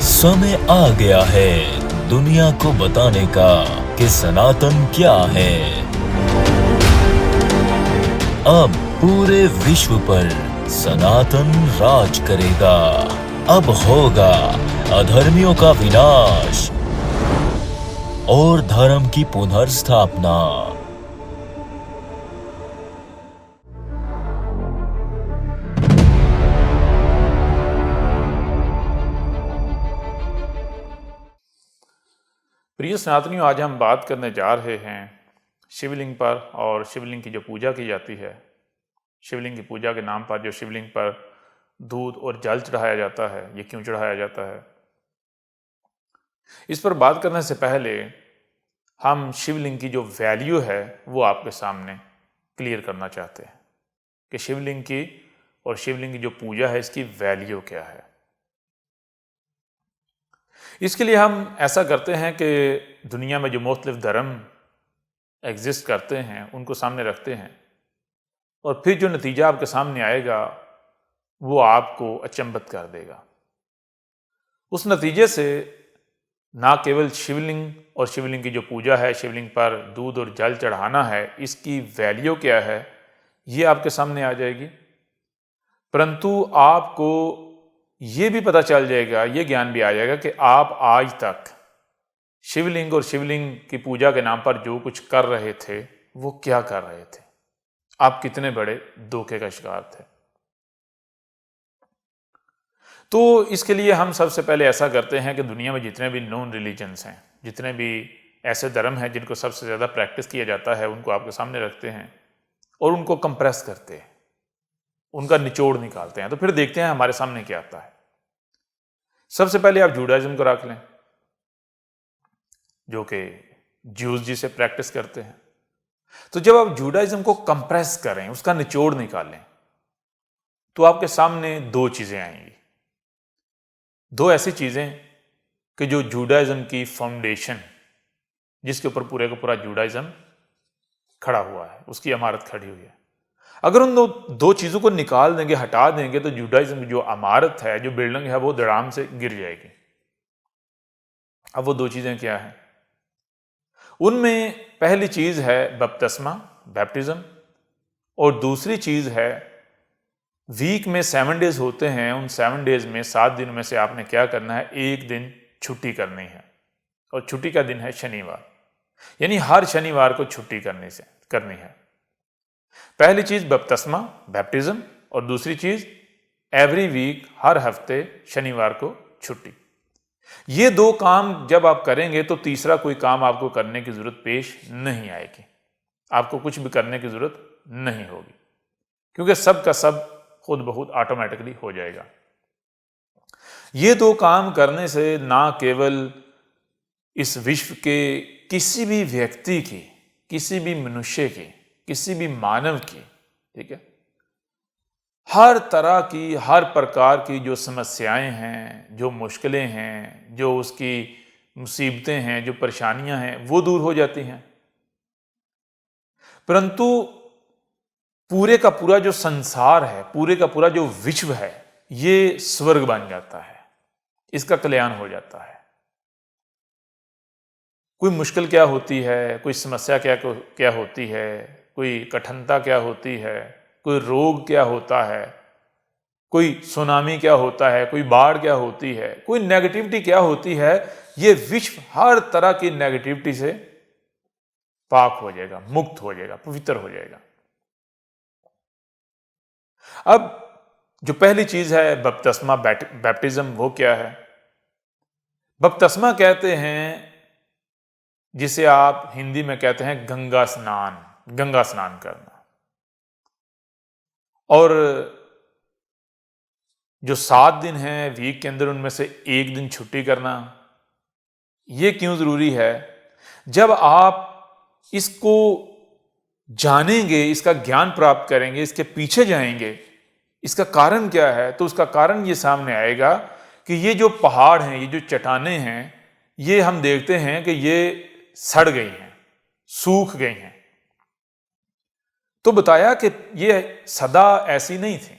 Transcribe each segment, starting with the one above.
समय आ गया है दुनिया को बताने का कि सनातन क्या है। अब पूरे विश्व पर सनातन राज करेगा। अब होगा अधर्मियों का विनाश और धर्म की पुनर्स्थापना। प्रिय सनातनियों, आज हम बात करने जा रहे हैं शिवलिंग पर और शिवलिंग की जो पूजा की जाती है। शिवलिंग की पूजा के नाम पर जो शिवलिंग पर दूध और जल चढ़ाया जाता है, ये क्यों चढ़ाया जाता है। इस पर बात करने से पहले हम शिवलिंग की जो वैल्यू है वो आपके सामने क्लियर करना चाहते हैं कि शिवलिंग की और शिवलिंग की जो पूजा है इसकी वैल्यू क्या है। इसके लिए हम ऐसा करते हैं कि दुनिया में जो मुख्तलिफ धर्म एग्जिस्ट करते हैं उनको सामने रखते हैं और फिर जो नतीजा आपके सामने आएगा वो आपको अचंभित कर देगा। उस नतीजे से ना केवल शिवलिंग और शिवलिंग की जो पूजा है, शिवलिंग पर दूध और जल चढ़ाना है, इसकी वैल्यू क्या है ये आपके सामने आ जाएगी, परंतु आपको ये भी पता चल जाएगा, ये ज्ञान भी आ जाएगा कि आप आज तक शिवलिंग और शिवलिंग की पूजा के नाम पर जो कुछ कर रहे थे वो क्या कर रहे थे। आप कितने बड़े धोखे का शिकार थे। तो इसके लिए हम सबसे पहले ऐसा करते हैं कि दुनिया में जितने भी नॉन रिलीजन्स हैं, जितने भी ऐसे धर्म हैं जिनको सबसे ज़्यादा प्रैक्टिस किया जाता है, उनको आपके सामने रखते हैं और उनको कंप्रेस करते हैं, उनका निचोड़ निकालते हैं। तो फिर देखते हैं हमारे सामने क्या आता है। सबसे पहले आप जूडाइज्म को रख लें, जो कि ज्यूज जी से प्रैक्टिस करते हैं। तो जब आप जूडाइज्म को कंप्रेस करें, उसका निचोड़ निकालें, तो आपके सामने दो चीजें आएंगी। दो ऐसी चीजें कि जो जूडाइज्म की फाउंडेशन, जिसके ऊपर पूरे का पूरा जूडाइज्म खड़ा हुआ है, उसकी इमारत खड़ी हुई है, अगर उन दो चीजों को निकाल देंगे, हटा देंगे, तो जूडाइज्म की जो इमारत है, जो बिल्डिंग है, वो धड़ाम से गिर जाएगी। अब वो दो चीजें क्या है? उनमें पहली चीज है बपतिस्मा, बैप्टिज्म, और दूसरी चीज है वीक में 7 डेज होते हैं, उन 7 डेज में 7 दिन में से आपने क्या करना है, एक दिन छुट्टी करनी है, और छुट्टी का दिन है शनिवार, यानी हर शनिवार को छुट्टी करनी है। पहली चीज बपतिस्मा, बैप्टिज्म, और दूसरी चीज एवरी वीक, हर हफ्ते शनिवार को छुट्टी। ये दो काम जब आप करेंगे तो तीसरा कोई काम आपको करने की जरूरत पेश नहीं आएगी, आपको कुछ भी करने की जरूरत नहीं होगी, क्योंकि सब का सब खुद बहुत ऑटोमेटिकली हो जाएगा। ये दो काम करने से ना केवल इस विश्व के किसी भी व्यक्ति की, किसी भी मनुष्य की, किसी भी मानव की, ठीक है, हर तरह की, हर प्रकार की जो समस्याएं हैं, जो मुश्किलें हैं, जो उसकी मुसीबतें हैं, जो परेशानियां हैं, वो दूर हो जाती हैं। परंतु पूरे का पूरा जो संसार है, पूरे का पूरा जो विश्व है, ये स्वर्ग बन जाता है, इसका कल्याण हो जाता है। कोई मुश्किल क्या होती है, कोई समस्या क्या होती है, कोई कठिनता क्या होती है, कोई रोग क्या होता है, कोई सुनामी क्या होता है, कोई बाढ़ क्या होती है, कोई नेगेटिविटी क्या होती है, ये विश्व हर तरह की नेगेटिविटी से पाक हो जाएगा, मुक्त हो जाएगा, पवित्र हो जाएगा। अब जो पहली चीज है बपतिस्मा, बैप्टिज्म, वो क्या है? बपतिस्मा कहते हैं जिसे आप हिंदी में कहते हैं गंगा स्नान, गंगा स्नान करना। और जो 7 दिन हैं वीक के अंदर, उनमें से एक दिन छुट्टी करना। ये क्यों जरूरी है? जब आप इसको जानेंगे, इसका ज्ञान प्राप्त करेंगे, इसके पीछे जाएंगे, इसका कारण क्या है, तो उसका कारण ये सामने आएगा कि ये जो पहाड़ हैं, ये जो चट्टानें हैं, ये हम देखते हैं कि ये सड़ गई हैं, सूख गई हैं। तो बताया कि ये सदा ऐसी नहीं थी।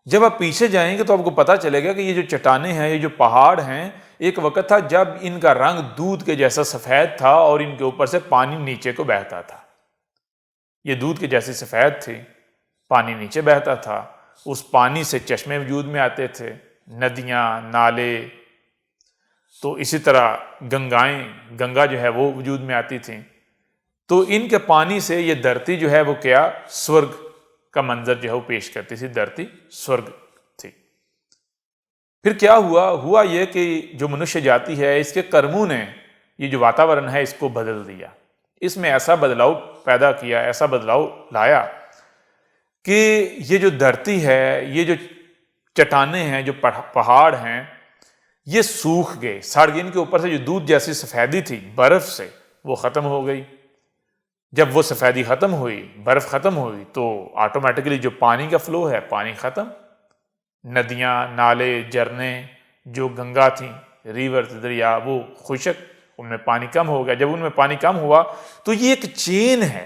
जब आप पीछे जाएंगे तो आपको पता चलेगा कि ये जो चट्टानें हैं, ये जो पहाड़ हैं, एक वक्त था जब इनका रंग दूध के जैसा सफेद था और इनके ऊपर से पानी नीचे को बहता था। ये दूध के जैसे सफेद थे, पानी नीचे बहता था, उस पानी से चश्मे वजूद में आते थे, नदियां, नाले, तो इसी तरह गंगा जो है वो वजूद में आती थी। तो इनके पानी से ये धरती जो है वो क्या स्वर्ग का मंजर जो है वो पेश करती थी, धरती स्वर्ग थी। फिर क्या हुआ ये कि जो मनुष्य जाति है, इसके कर्मों ने ये जो वातावरण है इसको बदल दिया, इसमें ऐसा बदलाव पैदा किया, ऐसा बदलाव लाया कि ये जो धरती है, ये जो चट्टानें हैं, जो पहाड़ हैं, ये सूख गए, सड़ गए। इनके ऊपर से जो दूध जैसी सफेदी थी बर्फ से, वो खत्म हो गई। जब वो सफेदी खत्म हुई, बर्फ खत्म हुई, तो ऑटोमेटिकली जो पानी का फ्लो है, पानी खत्म। नदियां, नाले, झरने, जो गंगा थी, रिवर, दरिया, वो खुशक, उनमें पानी कम हो गया। जब उनमें पानी कम हुआ तो ये एक चेन है,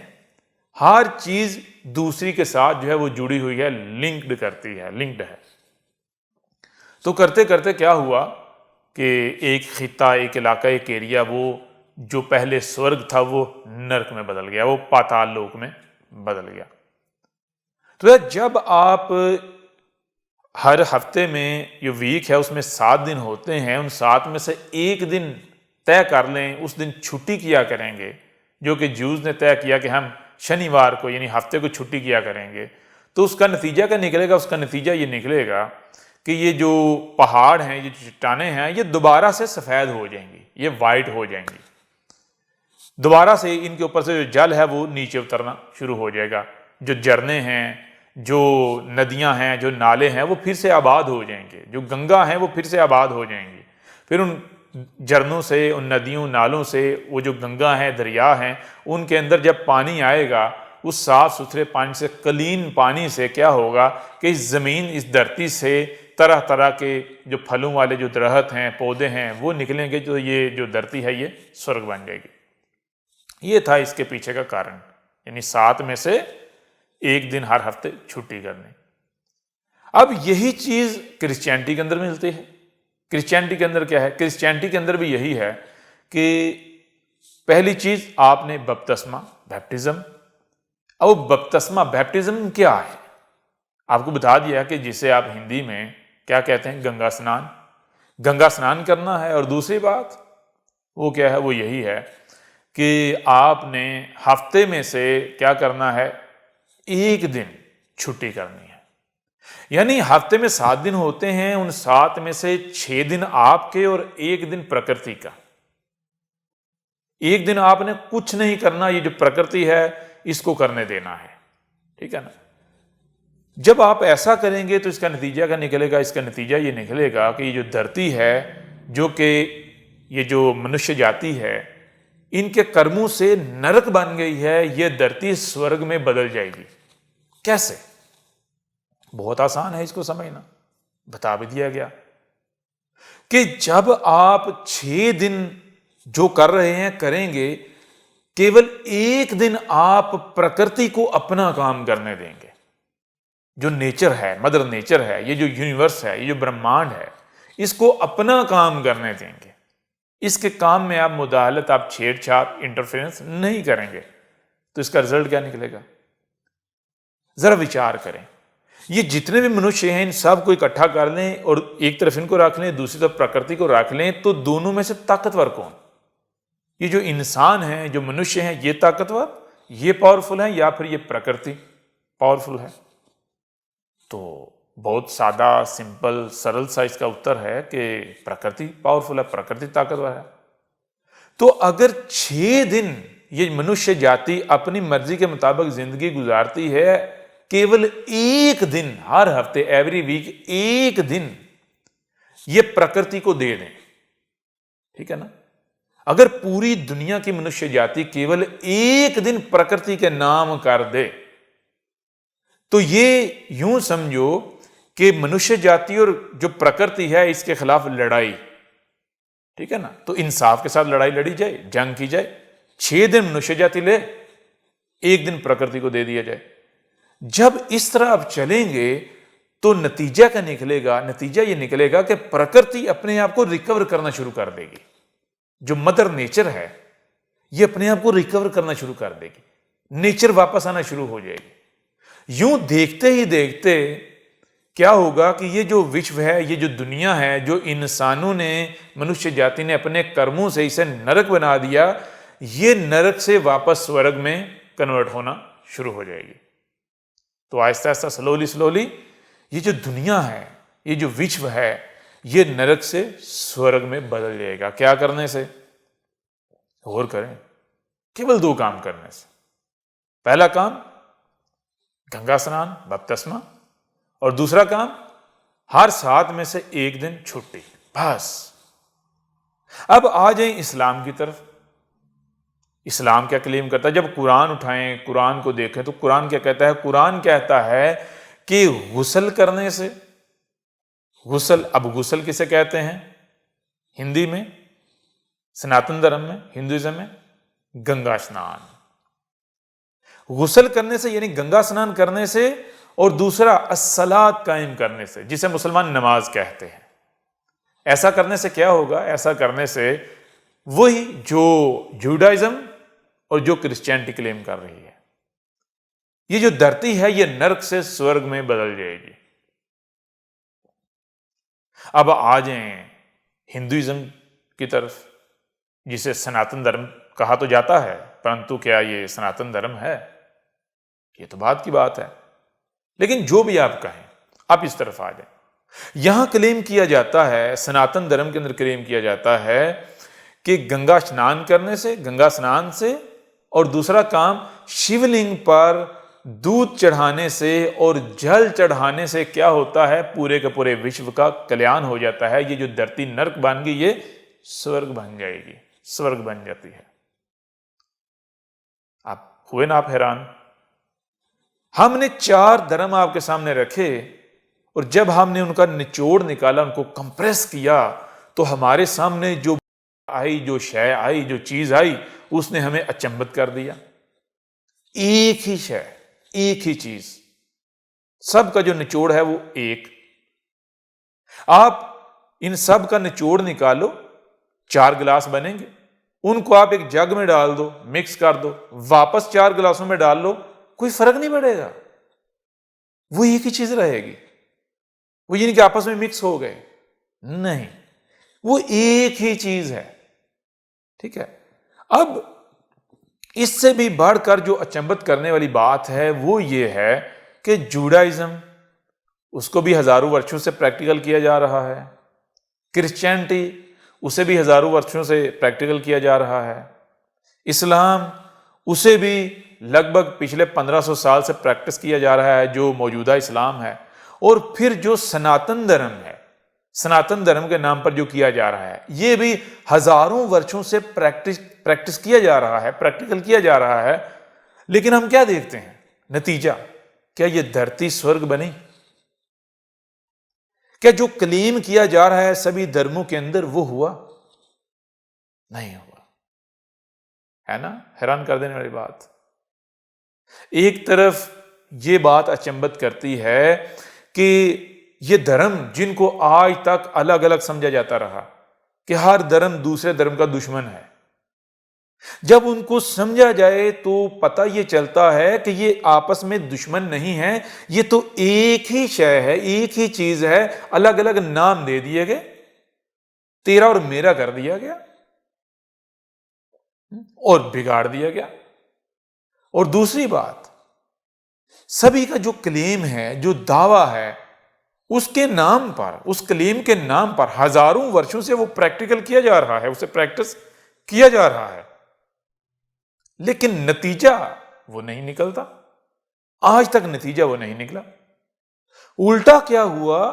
हर चीज दूसरी के साथ जो है वो जुड़ी हुई है, लिंक्ड करती है, लिंक्ड है। तो करते करते क्या हुआ कि एक खिता, एक इलाका, एक एरिया, वो जो पहले स्वर्ग था वो नरक में बदल गया, वो पाताल लोक में बदल गया। तो यार जब आप हर हफ्ते में जो वीक है उसमें 7 दिन होते हैं, उन 7 में से एक दिन तय कर लें, उस दिन छुट्टी किया करेंगे, जो कि ज्यूज ने तय किया कि हम शनिवार को यानी हफ्ते को छुट्टी किया करेंगे। तो उसका नतीजा क्या निकलेगा? उसका नतीजा ये निकलेगा कि ये जो पहाड़ हैं, ये चट्टानें हैं, ये दोबारा से सफ़ेद हो जाएंगी, ये वाइट हो जाएंगी। दोबारा से इनके ऊपर से जो जल है वो नीचे उतरना शुरू हो जाएगा। जो झरने हैं, जो नदियां हैं, जो नाले हैं, वो फिर से आबाद हो जाएंगे। जो गंगा है वो फिर से आबाद हो जाएंगी। फिर उन झरनों से, उन नदियों, नालों से, वो जो गंगा है, दरिया हैं, उनके अंदर जब पानी आएगा, उस साफ सुथरे पानी से, क्लीन पानी से क्या होगा कि इस ज़मीन, इस धरती से तरह तरह के जो फलों वाले जो दरख्त हैं, पौधे हैं, वो निकलेंगे। तो ये जो धरती है ये स्वर्ग बन जाएगी। ये था इसके पीछे का कारण, यानी 7 में से एक दिन हर हफ्ते छुट्टी करनी। अब यही चीज क्रिश्चियनिटी के अंदर मिलती है। क्रिश्चियनिटी के अंदर क्या है? क्रिश्चियनिटी के अंदर भी यही है कि पहली चीज आपने बपतिस्मा, बैप्टिज्म। अब बपतिस्मा, बैप्टिज्म क्या है? आपको बता दिया कि जिसे आप हिंदी में क्या कहते हैं, गंगा स्नान। गंगा स्नान करना है। और दूसरी बात वो क्या है? वो यही है कि आपने हफ्ते में से क्या करना है, एक दिन छुट्टी करनी है। यानी हफ्ते में 7 दिन होते हैं, उन 7 में से 6 दिन आपके और 1 दिन प्रकृति का। एक दिन आपने कुछ नहीं करना, ये जो प्रकृति है इसको करने देना है, ठीक है ना। जब आप ऐसा करेंगे तो इसका नतीजा क्या निकलेगा? इसका नतीजा ये निकलेगा कि ये जो धरती है, जो कि ये जो मनुष्य जाति है, इनके कर्मों से नरक बन गई है, ये धरती स्वर्ग में बदल जाएगी। कैसे? बहुत आसान है इसको समझना, बता भी दिया गया कि जब आप 6 दिन जो कर रहे हैं करेंगे, केवल एक दिन आप प्रकृति को अपना काम करने देंगे। जो नेचर है, मदर नेचर है, ये जो यूनिवर्स है, ये जो ब्रह्मांड है, इसको अपना काम करने देंगे। इसके काम में आप मुदाखलत, आप छेड़छाड़, इंटरफेरेंस नहीं करेंगे। तो इसका रिजल्ट क्या निकलेगा? जरा विचार करें। ये जितने भी मनुष्य हैं, इन सब को इकट्ठा कर लें और एक तरफ इनको रख लें, दूसरी तरफ प्रकृति को रख लें, तो दोनों में से ताकतवर कौन? ये जो इंसान है, जो मनुष्य हैं, ये ताकतवर, ये पावरफुल है, या फिर ये प्रकृति पावरफुल है? तो बहुत सादा, सिंपल, सरल सा इसका उत्तर है कि प्रकृति पावरफुल है, प्रकृति ताकतवर है। तो अगर 6 दिन ये मनुष्य जाति अपनी मर्जी के मुताबिक जिंदगी गुजारती है, केवल एक दिन हर हफ्ते, एवरी वीक एक दिन ये प्रकृति को दे दें, ठीक है ना। अगर पूरी दुनिया की मनुष्य जाति केवल एक दिन प्रकृति के नाम कर दे, तो ये यूं समझो कि मनुष्य जाति और जो प्रकृति है इसके खिलाफ लड़ाई, ठीक है ना। तो इंसाफ के साथ लड़ाई लड़ी जाए, जंग की जाए। 6 दिन मनुष्य जाति ले, एक दिन प्रकृति को दे दिया जाए। जब इस तरह आप चलेंगे तो नतीजा ये निकलेगा कि प्रकृति अपने आप को रिकवर करना शुरू कर देगी। जो मदर नेचर है ये अपने आप को रिकवर करना शुरू कर देगी, नेचर वापस आना शुरू हो जाएगी। यूं देखते ही देखते क्या होगा कि ये जो विश्व है, ये जो दुनिया है, जो इंसानों ने, मनुष्य जाति ने अपने कर्मों से इसे नरक बना दिया, ये नरक से वापस स्वर्ग में कन्वर्ट होना शुरू हो जाएगी। तो आहिस्ता आहिस्ता स्लोली ये जो दुनिया है, ये जो विश्व है, ये नरक से स्वर्ग में बदल जाएगा। क्या करने से? और करें, केवल 2 काम करने से। पहला काम गंगा स्नान, बपतिस्मा, और दूसरा काम हर 7 में से 1 दिन छुट्टी, बस। अब आ जाए इस्लाम की तरफ। इस्लाम क्या क्लेम करता है? जब कुरान उठाएं, कुरान को देखें तो कुरान क्या कहता है? कुरान कहता है कि गुस्ल करने से, अब गुस्ल किसे कहते हैं हिंदी में, सनातन धर्म में, हिंदुइज्म में? गंगा स्नान। गुस्ल करने से यानी गंगा स्नान करने से, और दूसरा अस्सलात कायम करने से, जिसे मुसलमान नमाज कहते हैं। ऐसा करने से क्या होगा? ऐसा करने से वही जो जूडाइज्म और जो क्रिश्चियनिटी क्लेम कर रही है, ये जो धरती है ये नरक से स्वर्ग में बदल जाएगी। अब आ जाएं हिंदुइज्म की तरफ, जिसे सनातन धर्म कहा तो जाता है, परंतु क्या ये सनातन धर्म है? ये तो बात की बात है। लेकिन जो भी आप कहें, आप इस तरफ आ जाएं। यहां क्लेम किया जाता है, सनातन धर्म के अंदर क्लेम किया जाता है कि गंगा स्नान करने से, गंगा स्नान से, और दूसरा काम शिवलिंग पर दूध चढ़ाने से और जल चढ़ाने से क्या होता है? पूरे के पूरे विश्व का कल्याण हो जाता है। ये जो धरती नरक बन गई, ये स्वर्ग बन जाएगी, स्वर्ग बन जाती है। आप हुए ना आप हैरान? हमने 4 धर्म आपके सामने रखे, और जब हमने उनका निचोड़ निकाला, उनको कंप्रेस किया, तो हमारे सामने जो आई, जो शय आई, जो चीज आई, उसने हमें अचंभित कर दिया। एक ही शय, एक ही चीज, सबका जो निचोड़ है वो एक। आप इन सब का निचोड़ निकालो, 4 गिलास बनेंगे, उनको आप एक जग में डाल दो, मिक्स कर दो, वापस 4 गिलासों में डाल लो, कोई फर्क नहीं पड़ेगा, वो एक ही चीज रहेगी। वो यानी कि आपस में मिक्स हो गए नहीं, वो एक ही चीज है। ठीक है। अब इससे भी बढ़कर जो अचंभित करने वाली बात है वो ये है कि जूडाइज्म, उसको भी हजारों वर्षों से प्रैक्टिकल किया जा रहा है। क्रिश्चियनिटी, उसे भी हजारों वर्षों से प्रैक्टिकल किया जा रहा है। इस्लाम, उसे भी लगभग पिछले 1500 साल से प्रैक्टिस किया जा रहा है, जो मौजूदा इस्लाम है। और फिर जो सनातन धर्म है, सनातन धर्म के नाम पर जो किया जा रहा है, ये भी हजारों वर्षों से प्रैक्टिस किया जा रहा है, प्रैक्टिकल किया जा रहा है। लेकिन हम क्या देखते हैं? नतीजा क्या ये धरती स्वर्ग बनी? क्या जो क्लेम किया जा रहा है सभी धर्मों के अंदर वो हुआ? नहीं हुआ। है ना हैरान कर देने वाली बात। एक तरफ ये बात अचंभित करती है कि ये धर्म जिनको आज तक अलग अलग समझा जाता रहा कि हर धर्म दूसरे धर्म का दुश्मन है, जब उनको समझा जाए तो पता ये चलता है कि ये आपस में दुश्मन नहीं है, ये तो एक ही शय है, एक ही चीज है, अलग अलग नाम दे दिए गए, तेरा और मेरा कर दिया गया और बिगाड़ दिया गया। और दूसरी बात, सभी का जो क्लेम है, जो दावा है, उसके नाम पर, उस क्लेम के नाम पर हजारों वर्षों से वो प्रैक्टिकल किया जा रहा है, उसे प्रैक्टिस किया जा रहा है, लेकिन नतीजा वो नहीं निकलता। आज तक नतीजा वो नहीं निकला। उल्टा क्या हुआ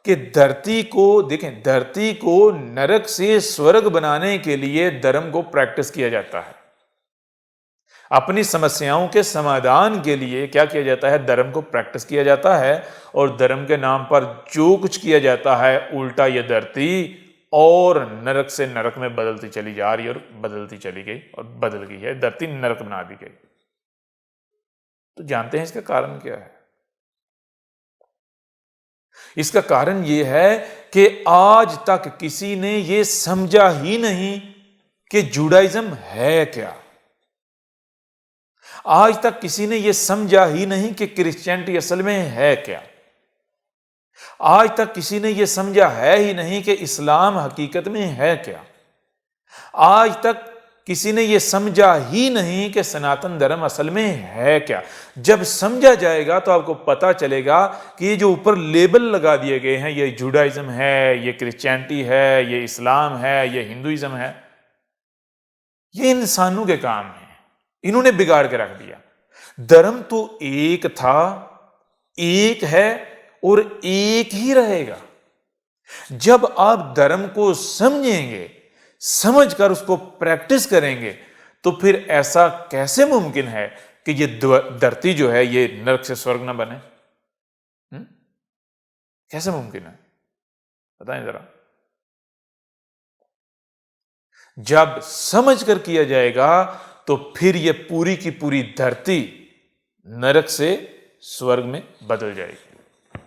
कि धरती को देखें, धरती को नरक से स्वर्ग बनाने के लिए धर्म को प्रैक्टिस किया जाता है। अपनी समस्याओं के समाधान के लिए क्या किया जाता है? धर्म को प्रैक्टिस किया जाता है। और धर्म के नाम पर जो कुछ किया जाता है, उल्टा यह धरती और नरक से नरक में बदलती चली जा रही है, और बदलती चली गई और बदल गई है, धरती नरक बना दी गई। तो जानते हैं इसका कारण क्या है? इसका कारण यह है कि आज तक किसी ने यह समझा ही नहीं कि जुडाइज्म है क्या। आज तक किसी ने यह समझा ही नहीं कि क्रिश्चियनिटी असल में है क्या। आज तक किसी ने यह समझा है ही नहीं कि इस्लाम हकीकत में है क्या। आज तक किसी ने यह समझा ही नहीं कि सनातन धर्म असल में है क्या। जब समझा जाएगा तो आपको पता चलेगा कि ये जो ऊपर लेबल लगा दिए गए हैं, ये जुडाइज्म है, ये क्रिश्चियनिटी है, ये इस्लाम है, ये हिंदुइज्म है, ये इंसानों के काम है। इन्होंने बिगाड़ के रख दिया। धर्म तो एक था, एक है और एक ही रहेगा। जब आप धर्म को समझेंगे, समझकर उसको प्रैक्टिस करेंगे, तो फिर ऐसा कैसे मुमकिन है कि ये धरती जो है ये नरक से स्वर्ग ना बने? कैसे मुमकिन है बताएं जरा। जब समझकर किया जाएगा तो फिर ये पूरी की पूरी धरती नरक से स्वर्ग में बदल जाएगी।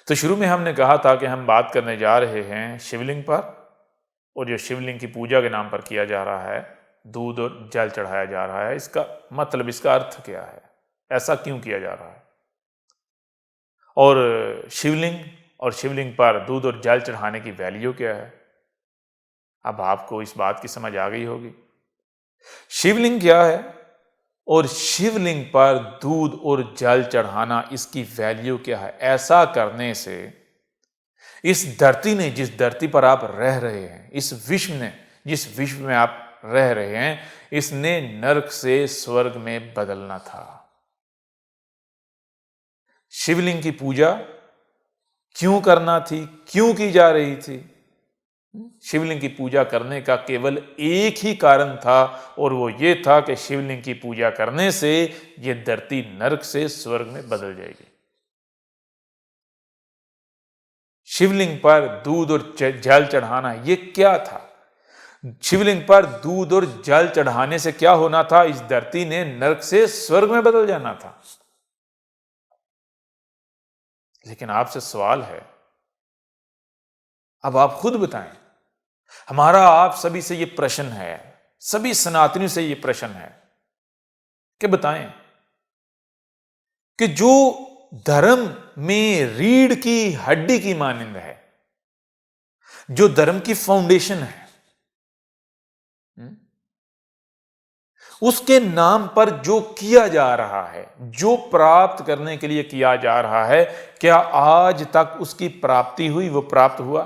तो शुरू में हमने कहा था कि हम बात करने जा रहे हैं शिवलिंग पर, और जो शिवलिंग की पूजा के नाम पर किया जा रहा है, दूध और जल चढ़ाया जा रहा है, इसका मतलब, इसका अर्थ क्या है, ऐसा क्यों किया जा रहा है, और शिवलिंग पर दूध और जल चढ़ाने की वैल्यू क्या है। अब आपको इस बात की समझ आ गई होगी शिवलिंग क्या है और शिवलिंग पर दूध और जल चढ़ाना, इसकी वैल्यू क्या है। ऐसा करने से इस धरती ने, जिस धरती पर आप रह रहे हैं, इस विश्व ने, जिस विश्व में आप रह रहे हैं, इसने नरक से स्वर्ग में बदलना था। शिवलिंग की पूजा क्यों करना थी, क्यों की जा रही थी? शिवलिंग की पूजा करने का केवल एक ही कारण था, और वो ये था कि शिवलिंग की पूजा करने से ये धरती नरक से स्वर्ग में बदल जाएगी। शिवलिंग पर दूध और जल चढ़ाना ये क्या था? शिवलिंग पर दूध और जल चढ़ाने से क्या होना था? इस धरती ने नरक से स्वर्ग में बदल जाना था। लेकिन आपसे सवाल है, अब आप खुद बताएं। हमारा आप सभी से यह प्रश्न है, सभी सनातनियों से यह प्रश्न है कि बताएं कि जो धर्म में रीढ़ की हड्डी की मानिंद है, जो धर्म की फाउंडेशन है, उसके नाम पर जो किया जा रहा है, जो प्राप्त करने के लिए किया जा रहा है, क्या आज तक उसकी प्राप्ति हुई, वो प्राप्त हुआ?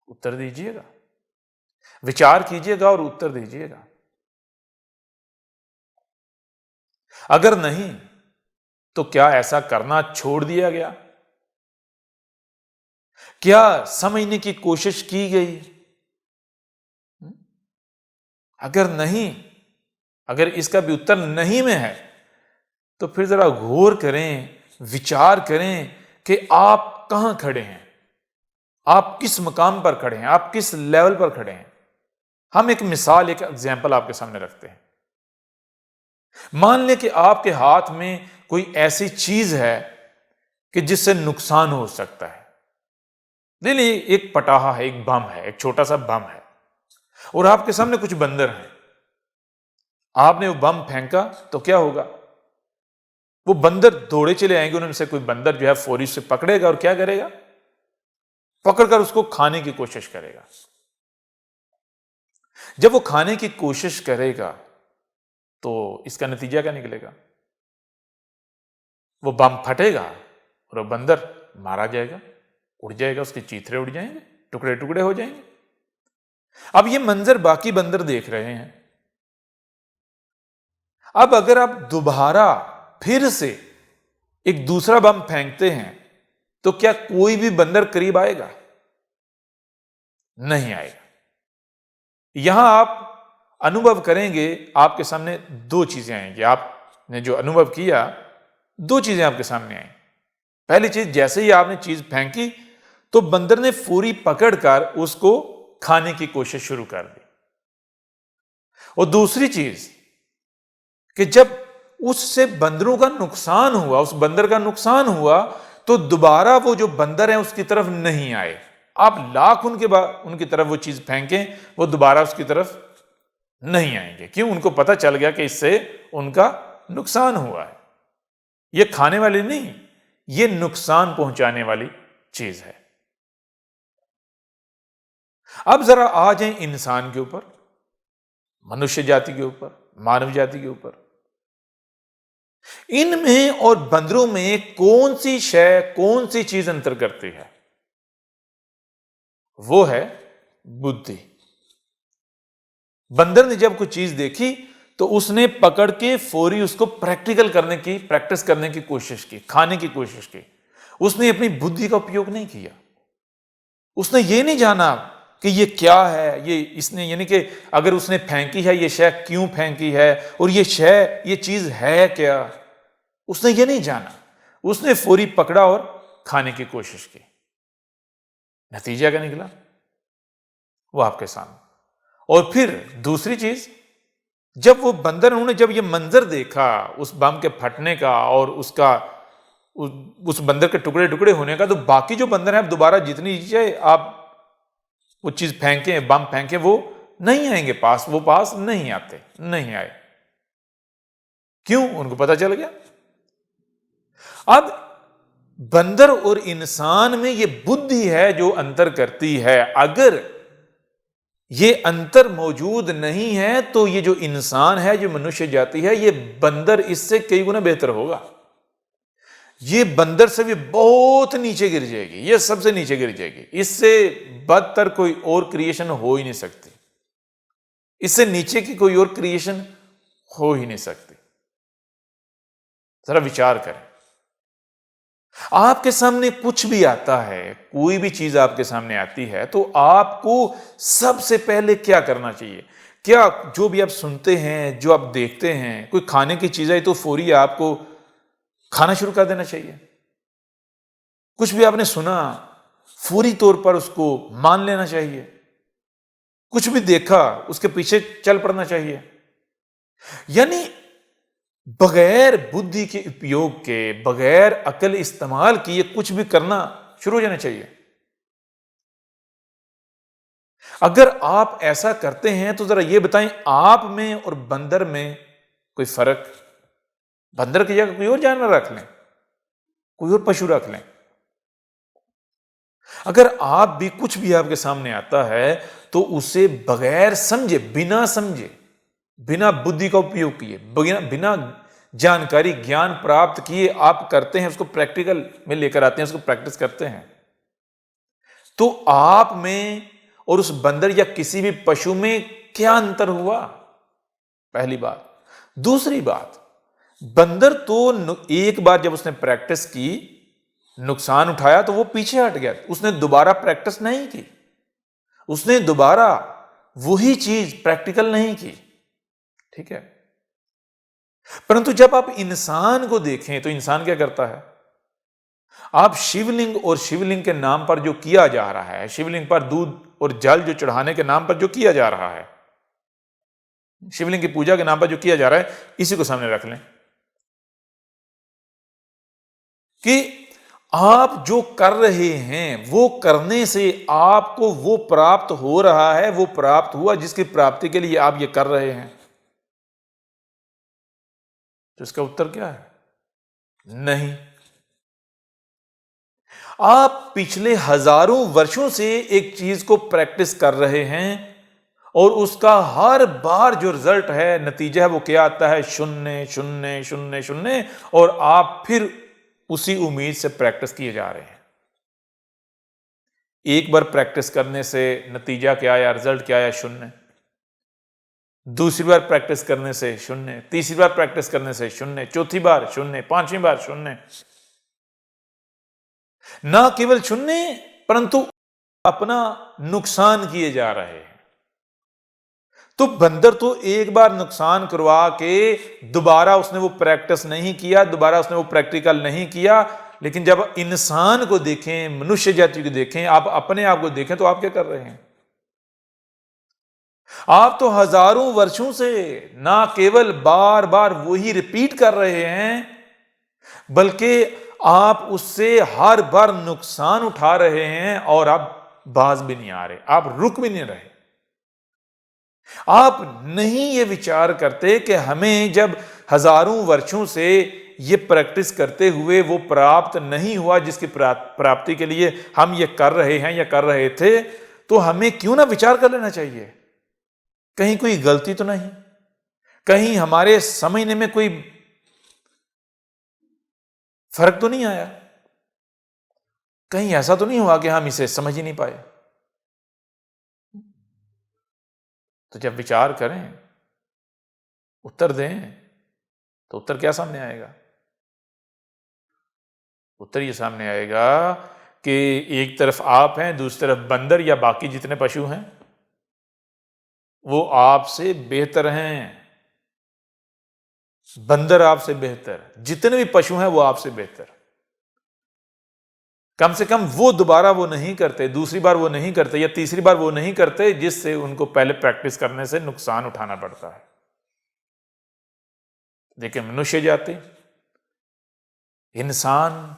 उत्तर दीजिएगा, विचार कीजिएगा और उत्तर दीजिएगा। अगर नहीं तो क्या ऐसा करना छोड़ दिया गया? क्या समझने की कोशिश की गई? अगर नहीं, अगर इसका भी उत्तर नहीं में है, तो फिर जरा गौर करें, विचार करें कि आप कहां खड़े हैं, आप किस मकाम पर खड़े हैं, आप किस लेवल पर खड़े हैं। हम एक मिसाल, एक एग्जाम्पल आपके सामने रखते हैं। मान लें कि आपके हाथ में कोई ऐसी चीज है कि जिससे नुकसान हो सकता है। ले लीजिए एक पटाखा है, एक बम है, एक छोटा सा बम है, और आपके सामने कुछ बंदर हैं। आपने वो बम फेंका तो क्या होगा? वो बंदर दौड़े चले आएंगे, उनमें से कोई बंदर जो है फौरी से पकड़ेगा और क्या करेगा? पकड़कर उसको खाने की कोशिश करेगा। जब वो खाने की कोशिश करेगा तो इसका नतीजा क्या निकलेगा? वो बम फटेगा और वो बंदर मारा जाएगा, उड़ जाएगा, उसके चीथड़े उड़ जाएंगे, टुकड़े टुकड़े हो जाएंगे। अब ये मंजर बाकी बंदर देख रहे हैं। अब अगर आप दोबारा फिर से एक दूसरा बम फेंकते हैं तो क्या कोई भी बंदर करीब आएगा? नहीं आएगा। यहां आप अनुभव करेंगे, आपके सामने दो चीजें आएंगी। आपने जो अनुभव किया, दो चीजें आपके सामने आई। पहली चीज, जैसे ही आपने चीज फेंकी तो बंदर ने फौरी पकड़कर उसको खाने की कोशिश शुरू कर दी। और दूसरी चीज कि जब उससे बंदरों का नुकसान हुआ, उस बंदर का नुकसान हुआ, तो दोबारा वो जो बंदर है उसकी तरफ नहीं आए। आप लाख उनकी तरफ वो चीज फेंकें, वो दोबारा उसकी तरफ नहीं आएंगे। क्यों? उनको पता चल गया कि इससे उनका नुकसान हुआ है। ये खाने वाली नहीं, ये नुकसान पहुंचाने वाली चीज है। अब जरा आ जाए इंसान के ऊपर, मनुष्य जाति के ऊपर, मानव जाति के ऊपर। इनमें और बंदरों में कौन सी शय, कौन सी चीज अंतर करती है? वो है बुद्धि। बंदर ने जब कोई चीज देखी तो उसने पकड़ के फौरी उसको प्रैक्टिकल करने की, प्रैक्टिस करने की कोशिश की, खाने की कोशिश की। उसने अपनी बुद्धि का उपयोग नहीं किया। उसने ये नहीं जाना कि ये क्या है, ये इसने, यानी कि अगर उसने फेंकी है ये शय क्यों फेंकी है, और ये शय, ये चीज है क्या, उसने ये नहीं जाना। उसने फौरी पकड़ा और खाने की कोशिश की। नतीजा क्या निकला? वो आपके सामने। और फिर दूसरी चीज, जब वो बंदर, उन्होंने जब ये मंजर देखा उस बम के फटने का और उसका उस बंदर के टुकड़े टुकड़े होने का, तो बाकी जो बंदर हैं दोबारा जितनी चाहे आप वो चीज फेंकें, बम फेंकें, वो नहीं आएंगे पास, वो पास नहीं आते, नहीं आए। क्यों? उनको पता चल गया। अब बंदर और इंसान में ये बुद्धि है जो अंतर करती है। अगर ये अंतर मौजूद नहीं है तो ये जो इंसान है, जो मनुष्य जाति है, ये बंदर इससे कई गुना बेहतर होगा। ये बंदर से भी बहुत नीचे गिर जाएगी, ये सबसे नीचे गिर जाएगी। इससे बदतर कोई और क्रिएशन हो ही नहीं सकती, इससे नीचे की कोई और क्रिएशन हो ही नहीं सकती। जरा विचार करें, आपके सामने कुछ भी आता है, कोई भी चीज आपके सामने आती है, तो आपको सबसे पहले क्या करना चाहिए? क्या जो भी आप सुनते हैं, जो आप देखते हैं, कोई खाने की चीज है तो फौरी आपको खाना शुरू कर देना चाहिए? कुछ भी आपने सुना, फौरी तौर पर उसको मान लेना चाहिए? कुछ भी देखा, उसके पीछे चल पड़ना चाहिए? यानी बगैर बुद्धि के उपयोग के, बगैर अकल इस्तेमाल किए कुछ भी करना शुरू हो जाना चाहिए। अगर आप ऐसा करते हैं तो जरा ये बताएं, आप में और बंदर में कोई फर्क? बंदर की जगह कोई और जानवर रख लें, कोई और पशु रख लें। अगर आप भी, कुछ भी आपके सामने आता है तो उसे बगैर समझे, बिना बुद्धि का उपयोग किए, बिना जानकारी, ज्ञान प्राप्त किए आप करते हैं, उसको प्रैक्टिकल में लेकर आते हैं, उसको प्रैक्टिस करते हैं, तो आप में और उस बंदर या किसी भी पशु में क्या अंतर हुआ? पहली बात। दूसरी बात, बंदर तो एक बार जब उसने प्रैक्टिस की, नुकसान उठाया तो वो पीछे हट गया, उसने दोबारा प्रैक्टिस नहीं की, उसने दोबारा वही चीज प्रैक्टिकल नहीं की। ठीक है। परंतु जब आप इंसान को देखें तो इंसान क्या करता है? आप शिवलिंग और शिवलिंग के नाम पर जो किया जा रहा है, शिवलिंग पर दूध और जल जो चढ़ाने के नाम पर जो किया जा रहा है, शिवलिंग की पूजा के नाम पर जो किया जा रहा है, इसी को सामने रख लें कि आप जो कर रहे हैं वो करने से आपको वो प्राप्त हो रहा है, वो प्राप्त हुआ जिसकी प्राप्ति के लिए आप ये कर रहे हैं। तो इसका उत्तर क्या है? नहीं। आप पिछले हजारों वर्षों से एक चीज को प्रैक्टिस कर रहे हैं और उसका हर बार जो रिजल्ट है, नतीजा है, वो क्या आता है? 0 0 0 0। और आप फिर उसी उम्मीद से प्रैक्टिस किए जा रहे हैं। एक बार प्रैक्टिस करने से नतीजा क्या आया, रिजल्ट क्या आया? 0। दूसरी बार प्रैक्टिस करने से 0, तीसरी बार प्रैक्टिस करने से 0, चौथी बार 0, पांचवी बार 0। ना केवल 0 परंतु अपना नुकसान किए जा रहे हैं। तो बंदर तो एक बार नुकसान करवा के दोबारा उसने वो प्रैक्टिस नहीं किया, दोबारा उसने वो प्रैक्टिकल नहीं किया। लेकिन जब इंसान को देखें, मनुष्य जाति को देखें, आप अपने आप को देखें, तो आप क्या कर रहे हैं? आप तो हजारों वर्षों से ना केवल बार बार वही रिपीट कर रहे हैं, बल्कि आप उससे हर बार नुकसान उठा रहे हैं और आप बाज भी नहीं आ रहे, आप रुक भी नहीं रहे। आप नहीं ये विचार करते कि हमें जब हजारों वर्षों से ये प्रैक्टिस करते हुए वो प्राप्त नहीं हुआ जिसकी प्राप्ति के लिए हम ये कर रहे हैं या कर रहे थे, तो हमें क्यों ना विचार कर लेना चाहिए, कहीं कोई गलती तो नहीं, कहीं हमारे समझने में कोई फर्क तो नहीं आया, कहीं ऐसा तो नहीं हुआ कि हम इसे समझ ही नहीं पाए। तो जब विचार करें, उत्तर दें, तो उत्तर क्या सामने आएगा? उत्तर ये सामने आएगा कि एक तरफ आप हैं, दूसरी तरफ बंदर या बाकी जितने पशु हैं वो आपसे बेहतर हैं। बंदर आपसे बेहतर, जितने भी पशु हैं वो आपसे बेहतर। कम से कम वो दोबारा वो नहीं करते, दूसरी बार वो नहीं करते या तीसरी बार वो नहीं करते जिससे उनको पहले प्रैक्टिस करने से नुकसान उठाना पड़ता है। देखिए, मनुष्य जाति, इंसान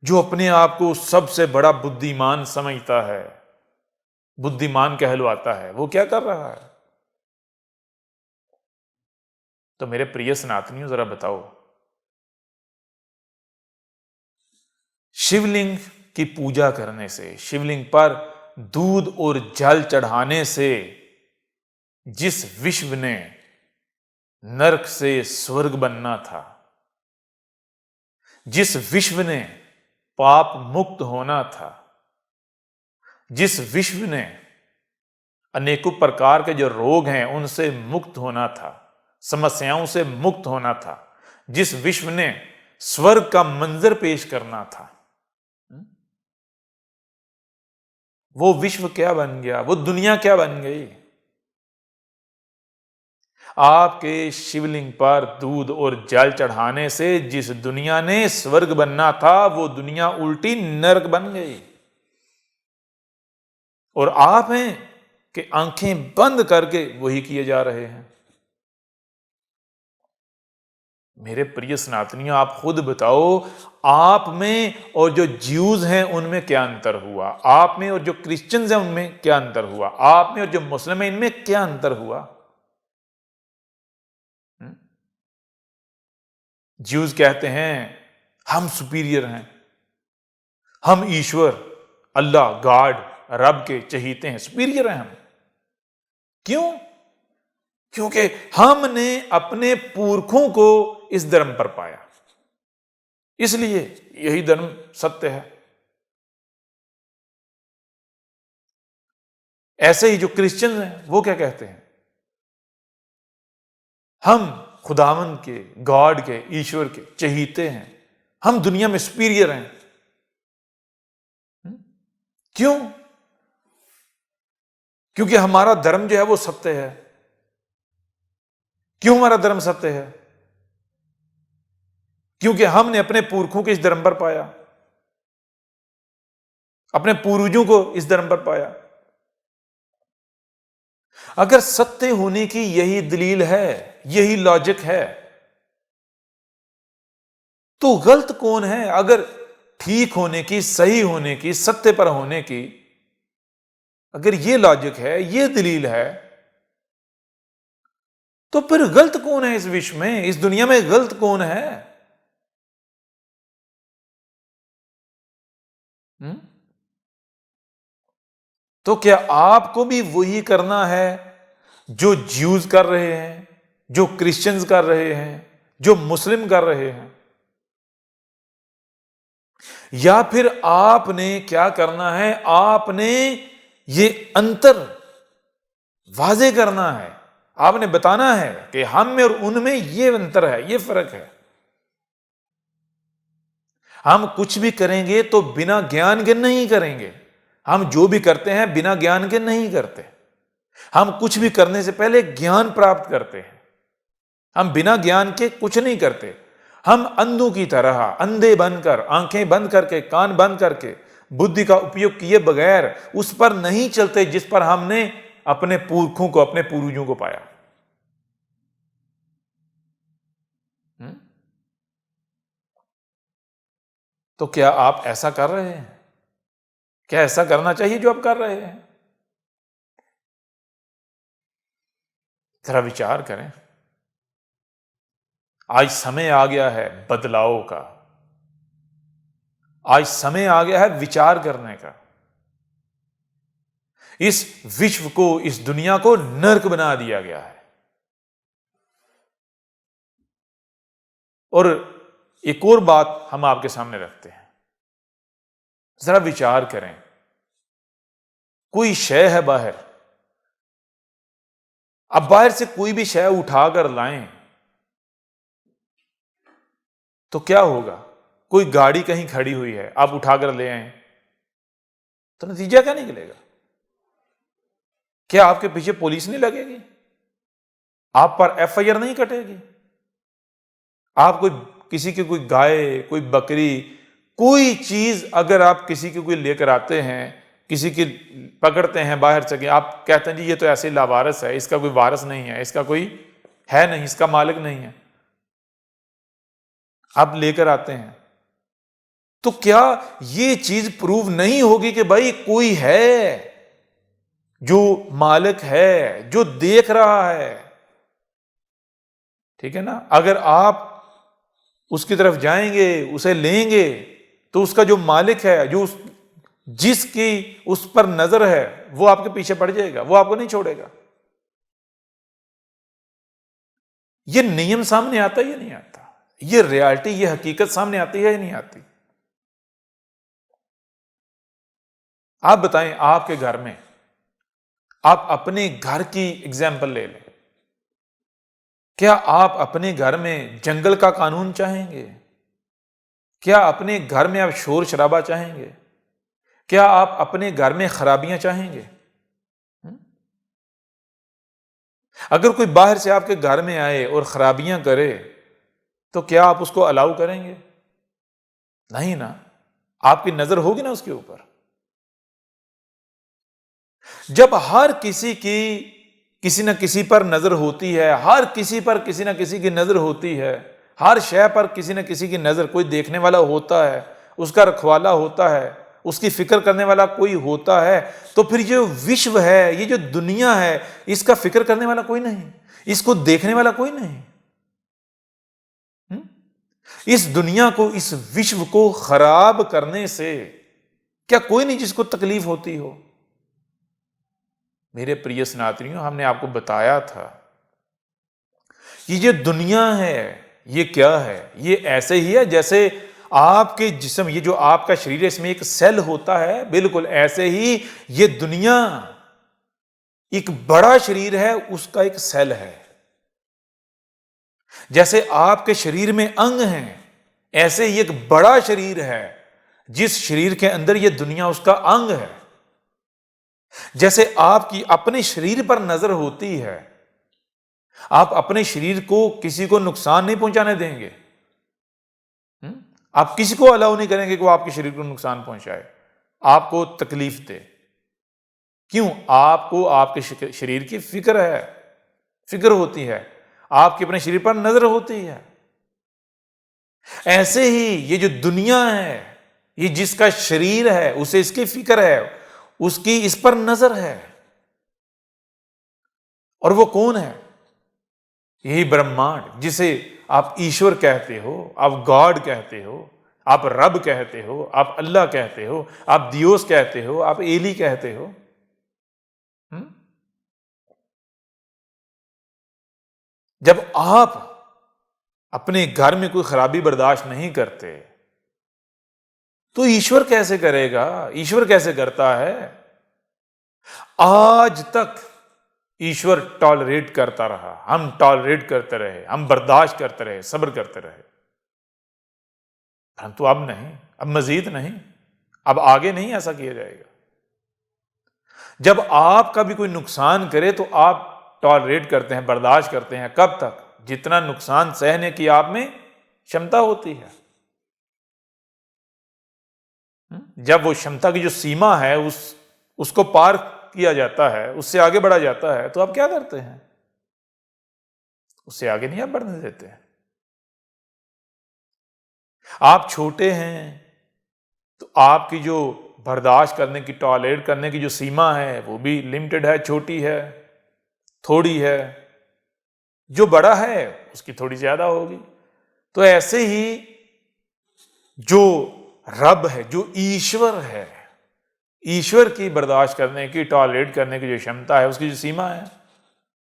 जो अपने आप को सबसे बड़ा बुद्धिमान समझता है, बुद्धिमान कहलवाता है, वो क्या कर रहा है? तो मेरे प्रिय सनातनियों, जरा बताओ, शिवलिंग की पूजा करने से, शिवलिंग पर दूध और जल चढ़ाने से जिस विश्व ने नरक से स्वर्ग बनना था, जिस विश्व ने पाप मुक्त होना था, जिस विश्व ने अनेकों प्रकार के जो रोग हैं उनसे मुक्त होना था, समस्याओं से मुक्त होना था, जिस विश्व ने स्वर्ग का मंजर पेश करना था, वो विश्व क्या बन गया, वो दुनिया क्या बन गई? आपके शिवलिंग पर दूध और जल चढ़ाने से जिस दुनिया ने स्वर्ग बनना था वो दुनिया उल्टी नरक बन गई। और आप हैं कि आंखें बंद करके वही किए जा रहे हैं। मेरे प्रिय सनातनियों, आप खुद बताओ, आप में और जो ज्यूज हैं उनमें क्या अंतर हुआ? आप में और जो क्रिश्चियंस हैं उनमें क्या अंतर हुआ? आप में और जो मुस्लिम हैं इनमें क्या अंतर हुआ? ज्यूज कहते हैं हम सुपीरियर हैं, हम ईश्वर, अल्लाह, गॉड, रब के चहीते हैं, सुपीरियर हैं हम। क्यों? क्योंकि हमने अपने पुरखों को इस धर्म पर पाया, इसलिए यही धर्म सत्य है। ऐसे ही जो क्रिश्चियन हैं वो क्या कहते हैं? हम खुदावन के, गॉड के, ईश्वर के चहीते हैं, हम दुनिया में सुपीरियर हैं। क्यों? क्योंकि हमारा धर्म जो है वो सत्य है। क्यों हमारा धर्म सत्य है? क्योंकि हमने अपने पुरखों को इस धर्म पर पाया, अपने पूर्वजों को इस धर्म पर पाया। अगर सत्य होने की यही दलील है, यही लॉजिक है, तो गलत कौन है? अगर ठीक होने की, सही होने की, सत्य पर होने की अगर ये लॉजिक है, ये दलील है, तो फिर गलत कौन है इस विश्व में, इस दुनिया में गलत कौन है? तो क्या आपको भी वही करना है जो ज्यूज कर रहे हैं, जो क्रिश्चियंस कर रहे हैं, जो मुस्लिम कर रहे हैं? या फिर आपने क्या करना है? आपने ये अंतर वाजे करना है, आपने बताना है कि हम में और उनमें ये अंतर है, ये फर्क है। हम कुछ भी करेंगे तो बिना ज्ञान के नहीं करेंगे। हम जो भी करते हैं बिना ज्ञान के नहीं करते। हम कुछ भी करने से पहले ज्ञान प्राप्त करते हैं। हम बिना ज्ञान के कुछ नहीं करते। हम अंधों की तरह अंधे बनकर, आंखें बंद करके, कान बंद करके, बुद्धि का उपयोग किए बगैर उस पर नहीं चलते जिस पर हमने अपने पुरखों को, अपने पूर्वजों को पाया। तो क्या आप ऐसा कर रहे हैं? क्या ऐसा करना चाहिए जो आप कर रहे हैं? जरा विचार करें। आज समय आ गया है बदलाव का, आज समय आ गया है विचार करने का। इस विश्व को, इस दुनिया को नर्क बना दिया गया है। और एक और बात हम आपके सामने रखते हैं, जरा विचार करें। कोई शय है बाहर, अब बाहर से कोई भी शय उठाकर लाएं तो क्या होगा? कोई गाड़ी कहीं खड़ी हुई है, आप उठाकर ले आए तो नतीजा क्या निकलेगा? क्या आपके पीछे पुलिस नहीं लगेगी? आप पर एफआईआर नहीं कटेगी? आप कोई किसी की कोई गाय, कोई बकरी, कोई चीज अगर आप किसी की कोई लेकर आते हैं, किसी की पकड़ते हैं बाहर से, आप कहते हैं जी ये तो ऐसे लावारिस है, इसका कोई वारिस नहीं है, इसका कोई है नहीं, इसका मालिक नहीं है, आप लेकर आते हैं, तो क्या ये चीज प्रूव नहीं होगी कि भाई कोई है जो मालिक है, जो देख रहा है? ठीक है ना? अगर आप उसकी तरफ जाएंगे, उसे लेंगे, तो उसका जो मालिक है, जो जिसकी उस पर नजर है, वो आपके पीछे पड़ जाएगा, वो आपको नहीं छोड़ेगा। ये नियम सामने आता है या नहीं आता? ये रियलिटी, ये हकीकत सामने आती है या नहीं आती? आप बताएं, आपके घर में, आप अपने घर की एग्जाम्पल ले लें। क्या आप अपने घर में जंगल का कानून चाहेंगे? क्या अपने घर में आप शोर शराबा चाहेंगे? क्या आप अपने घर में खराबियां चाहेंगे? अगर कोई बाहर से आपके घर में आए और खराबियां करे तो क्या आप उसको अलाउ करेंगे? नहीं ना। आपकी नजर होगी ना उसके ऊपर। जब हर किसी की किसी न किसी पर नजर होती है, हर किसी पर किसी न किसी की नजर होती है, हर शय पर किसी न किसी की नजर, कोई देखने वाला होता है, उसका रखवाला होता है, उसकी फिक्र करने वाला कोई होता है, तो फिर जो विश्व है, ये जो दुनिया है, इसका फिक्र करने वाला कोई नहीं, इसको देखने वाला कोई नहीं। इस दुनिया को, इस विश्व को खराब करने से क्या कोई नहीं जिसको तकलीफ होती हो? मेरे प्रिय सनातनियों, हमने आपको बताया था कि ये दुनिया है, ये क्या है? ये ऐसे ही है जैसे आपके जिस्म, ये जो आपका शरीर है, इसमें एक सेल होता है, बिल्कुल ऐसे ही ये दुनिया एक बड़ा शरीर है, उसका एक सेल है। जैसे आपके शरीर में अंग हैं, ऐसे ही एक बड़ा शरीर है, जिस शरीर के अंदर ये दुनिया उसका अंग है। जैसे आपकी अपने शरीर पर नजर होती है, आप अपने शरीर को किसी को नुकसान नहीं पहुंचाने देंगे। आप किसी को अलाउ नहीं करेंगे कि वो आपके शरीर को नुकसान पहुंचाए, आपको तकलीफ दे। क्यों? आपको आपके शरीर की फिक्र है, फिक्र होती है, आपके अपने शरीर पर नजर होती है। ऐसे ही ये जो दुनिया है, ये जिसका शरीर है, उसे इसकी फिक्र है, उसकी इस पर नजर है। और वो कौन है? यही ब्रह्मांड, जिसे आप ईश्वर कहते हो, आप गॉड कहते हो, आप रब कहते हो, आप अल्लाह कहते हो, आप दियोस कहते हो, आप एली कहते हो। जब आप अपने घर में कोई खराबी बर्दाश्त नहीं करते तो ईश्वर कैसे करेगा? ईश्वर कैसे करता है? आज तक ईश्वर टॉलरेट करता रहा, हम टॉलरेट करते रहे, हम बर्दाश्त करते रहे, सब्र करते रहे, परंतु अब नहीं, अब मजीद नहीं, अब आगे नहीं ऐसा किया जाएगा। जब आपका भी कोई नुकसान करे तो आप टॉलरेट करते हैं, बर्दाश्त करते हैं। कब तक? जितना नुकसान सहने की आप में क्षमता होती है। जब वो क्षमता की जो सीमा है उसको पार किया जाता है, उससे आगे बढ़ा जाता है, तो आप क्या करते हैं? उससे आगे नहीं आप बढ़ने देते। आप छोटे हैं तो आपकी जो बर्दाश्त करने की, टॉलरेट करने की जो सीमा है वो भी लिमिटेड है, छोटी है, थोड़ी है। जो बड़ा है उसकी थोड़ी ज्यादा होगी। तो ऐसे ही जो रब है, जो ईश्वर है, ईश्वर की बर्दाश्त करने की, टॉलरेट करने की जो क्षमता है, उसकी जो सीमा है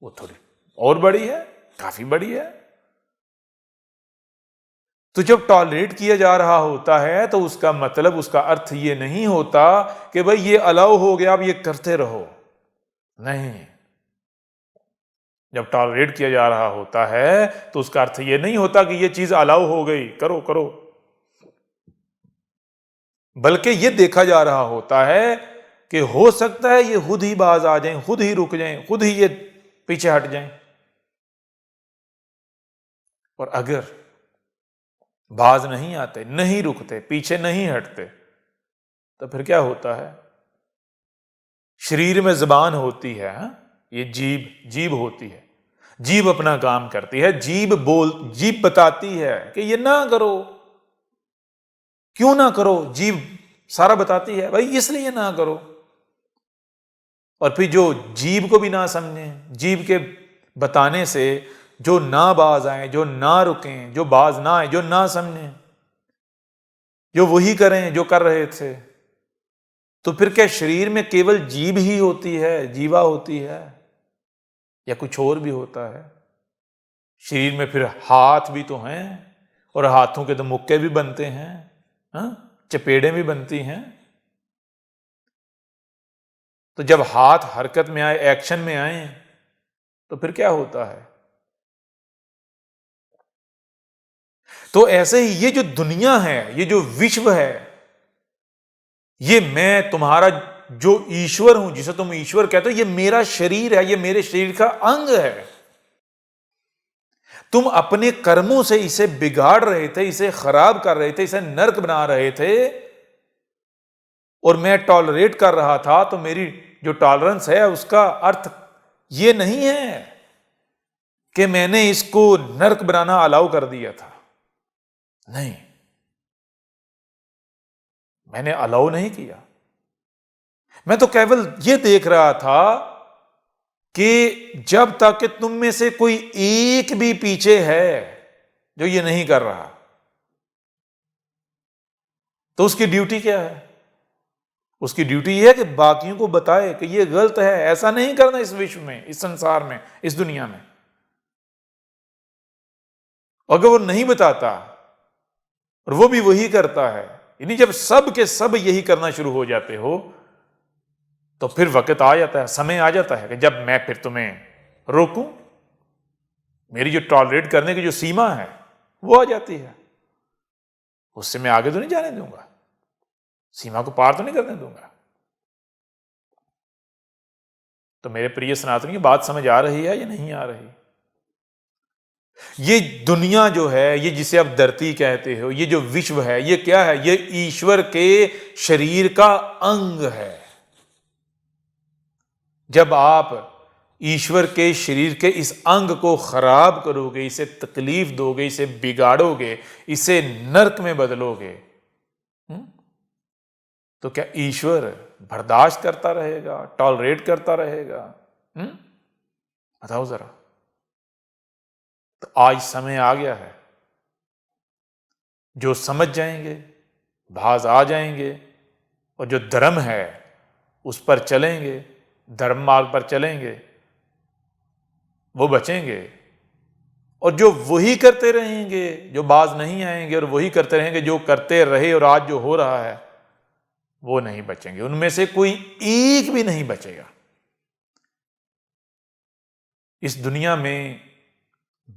वो थोड़ी और बड़ी है, काफी बड़ी है। तो जब टॉलरेट किया जा रहा होता है तो उसका मतलब, उसका अर्थ ये नहीं होता कि भाई ये अलाउ हो गया, अब ये करते रहो। नहीं, जब टॉलरेट किया जा रहा होता है तो उसका अर्थ ये नहीं होता कि ये चीज अलाउ हो गई, करो करो। बल्कि ये देखा जा रहा होता है कि हो सकता है ये खुद ही बाज आ जाएं, खुद ही रुक जाएं, खुद ही ये पीछे हट जाएं। और अगर बाज नहीं आते, नहीं रुकते, पीछे नहीं हटते, तो फिर क्या होता है? शरीर में जबान होती है, ये जीभ होती है, जीभ अपना काम करती है, जीभ बताती है कि ये ना करो। क्यों ना करो? जीभ सारा बताती है, भाई इसलिए ना करो। और फिर जो जीभ को भी ना समझे, जीभ के बताने से जो ना बाज आए, जो ना रुकें, जो बाज ना आए, जो ना समझें, जो वही करें जो कर रहे थे, तो फिर क्या शरीर में केवल जीभ ही होती है, जीवा होती है, या कुछ और भी होता है? शरीर में फिर हाथ भी तो हैं, और हाथों के तो मुक्के भी बनते हैं, चपेड़ें भी बनती हैं। तो जब हाथ हरकत में आए, एक्शन में आए, तो फिर क्या होता है? तो ऐसे ही ये जो दुनिया है, ये जो विश्व है, ये मैं तुम्हारा जो ईश्वर हूं, जिसे तुम ईश्वर कहते हो, ये मेरा शरीर है, ये मेरे शरीर का अंग है। तुम अपने कर्मों से इसे बिगाड़ रहे थे, इसे खराब कर रहे थे, इसे नर्क बना रहे थे, और मैं टॉलरेट कर रहा था। तो मेरी जो टॉलरेंस है उसका अर्थ ये नहीं है कि मैंने इसको नर्क बनाना अलाउ कर दिया था। नहीं, मैंने अलाउ नहीं किया। मैं तो केवल ये देख रहा था कि जब तक कि तुम में से कोई एक भी पीछे है जो ये नहीं कर रहा, तो उसकी ड्यूटी क्या है? उसकी ड्यूटी यह है कि बाकियों को बताए कि ये गलत है, ऐसा नहीं करना इस विश्व में, इस संसार में, इस दुनिया में। अगर वो नहीं बताता और वो भी वही करता है, यानी जब सब के सब यही करना शुरू हो जाते हो, तो फिर वक्त आ जाता है, समय आ जाता है कि जब मैं फिर तुम्हें रोकूं। मेरी जो टॉलरेट करने की जो सीमा है वो आ जाती है, उससे मैं आगे तो नहीं जाने दूंगा, सीमा को पार तो नहीं करने दूंगा। तो मेरे प्रिय सनातनी, की बात समझ आ रही है या नहीं आ रही? ये दुनिया जो है, ये जिसे आप धरती कहते हो, ये जो विश्व है, ये क्या है? ये ईश्वर के शरीर का अंग है। जब आप ईश्वर के शरीर के इस अंग को खराब करोगे, इसे तकलीफ दोगे, इसे बिगाड़ोगे, इसे नरक में बदलोगे, तो क्या ईश्वर बर्दाश्त करता रहेगा, टॉलरेट करता रहेगा? बताओ जरा। तो आज समय आ गया है, जो समझ जाएंगे, बाज आ जाएंगे, और जो धर्म है उस पर चलेंगे, धर्म मार्ग पर चलेंगे, वो बचेंगे। और जो वही करते रहेंगे, जो बाज नहीं आएंगे, और वही करते रहेंगे जो करते रहे और आज जो हो रहा है, वो नहीं बचेंगे। उनमें से कोई एक भी नहीं बचेगा। इस दुनिया में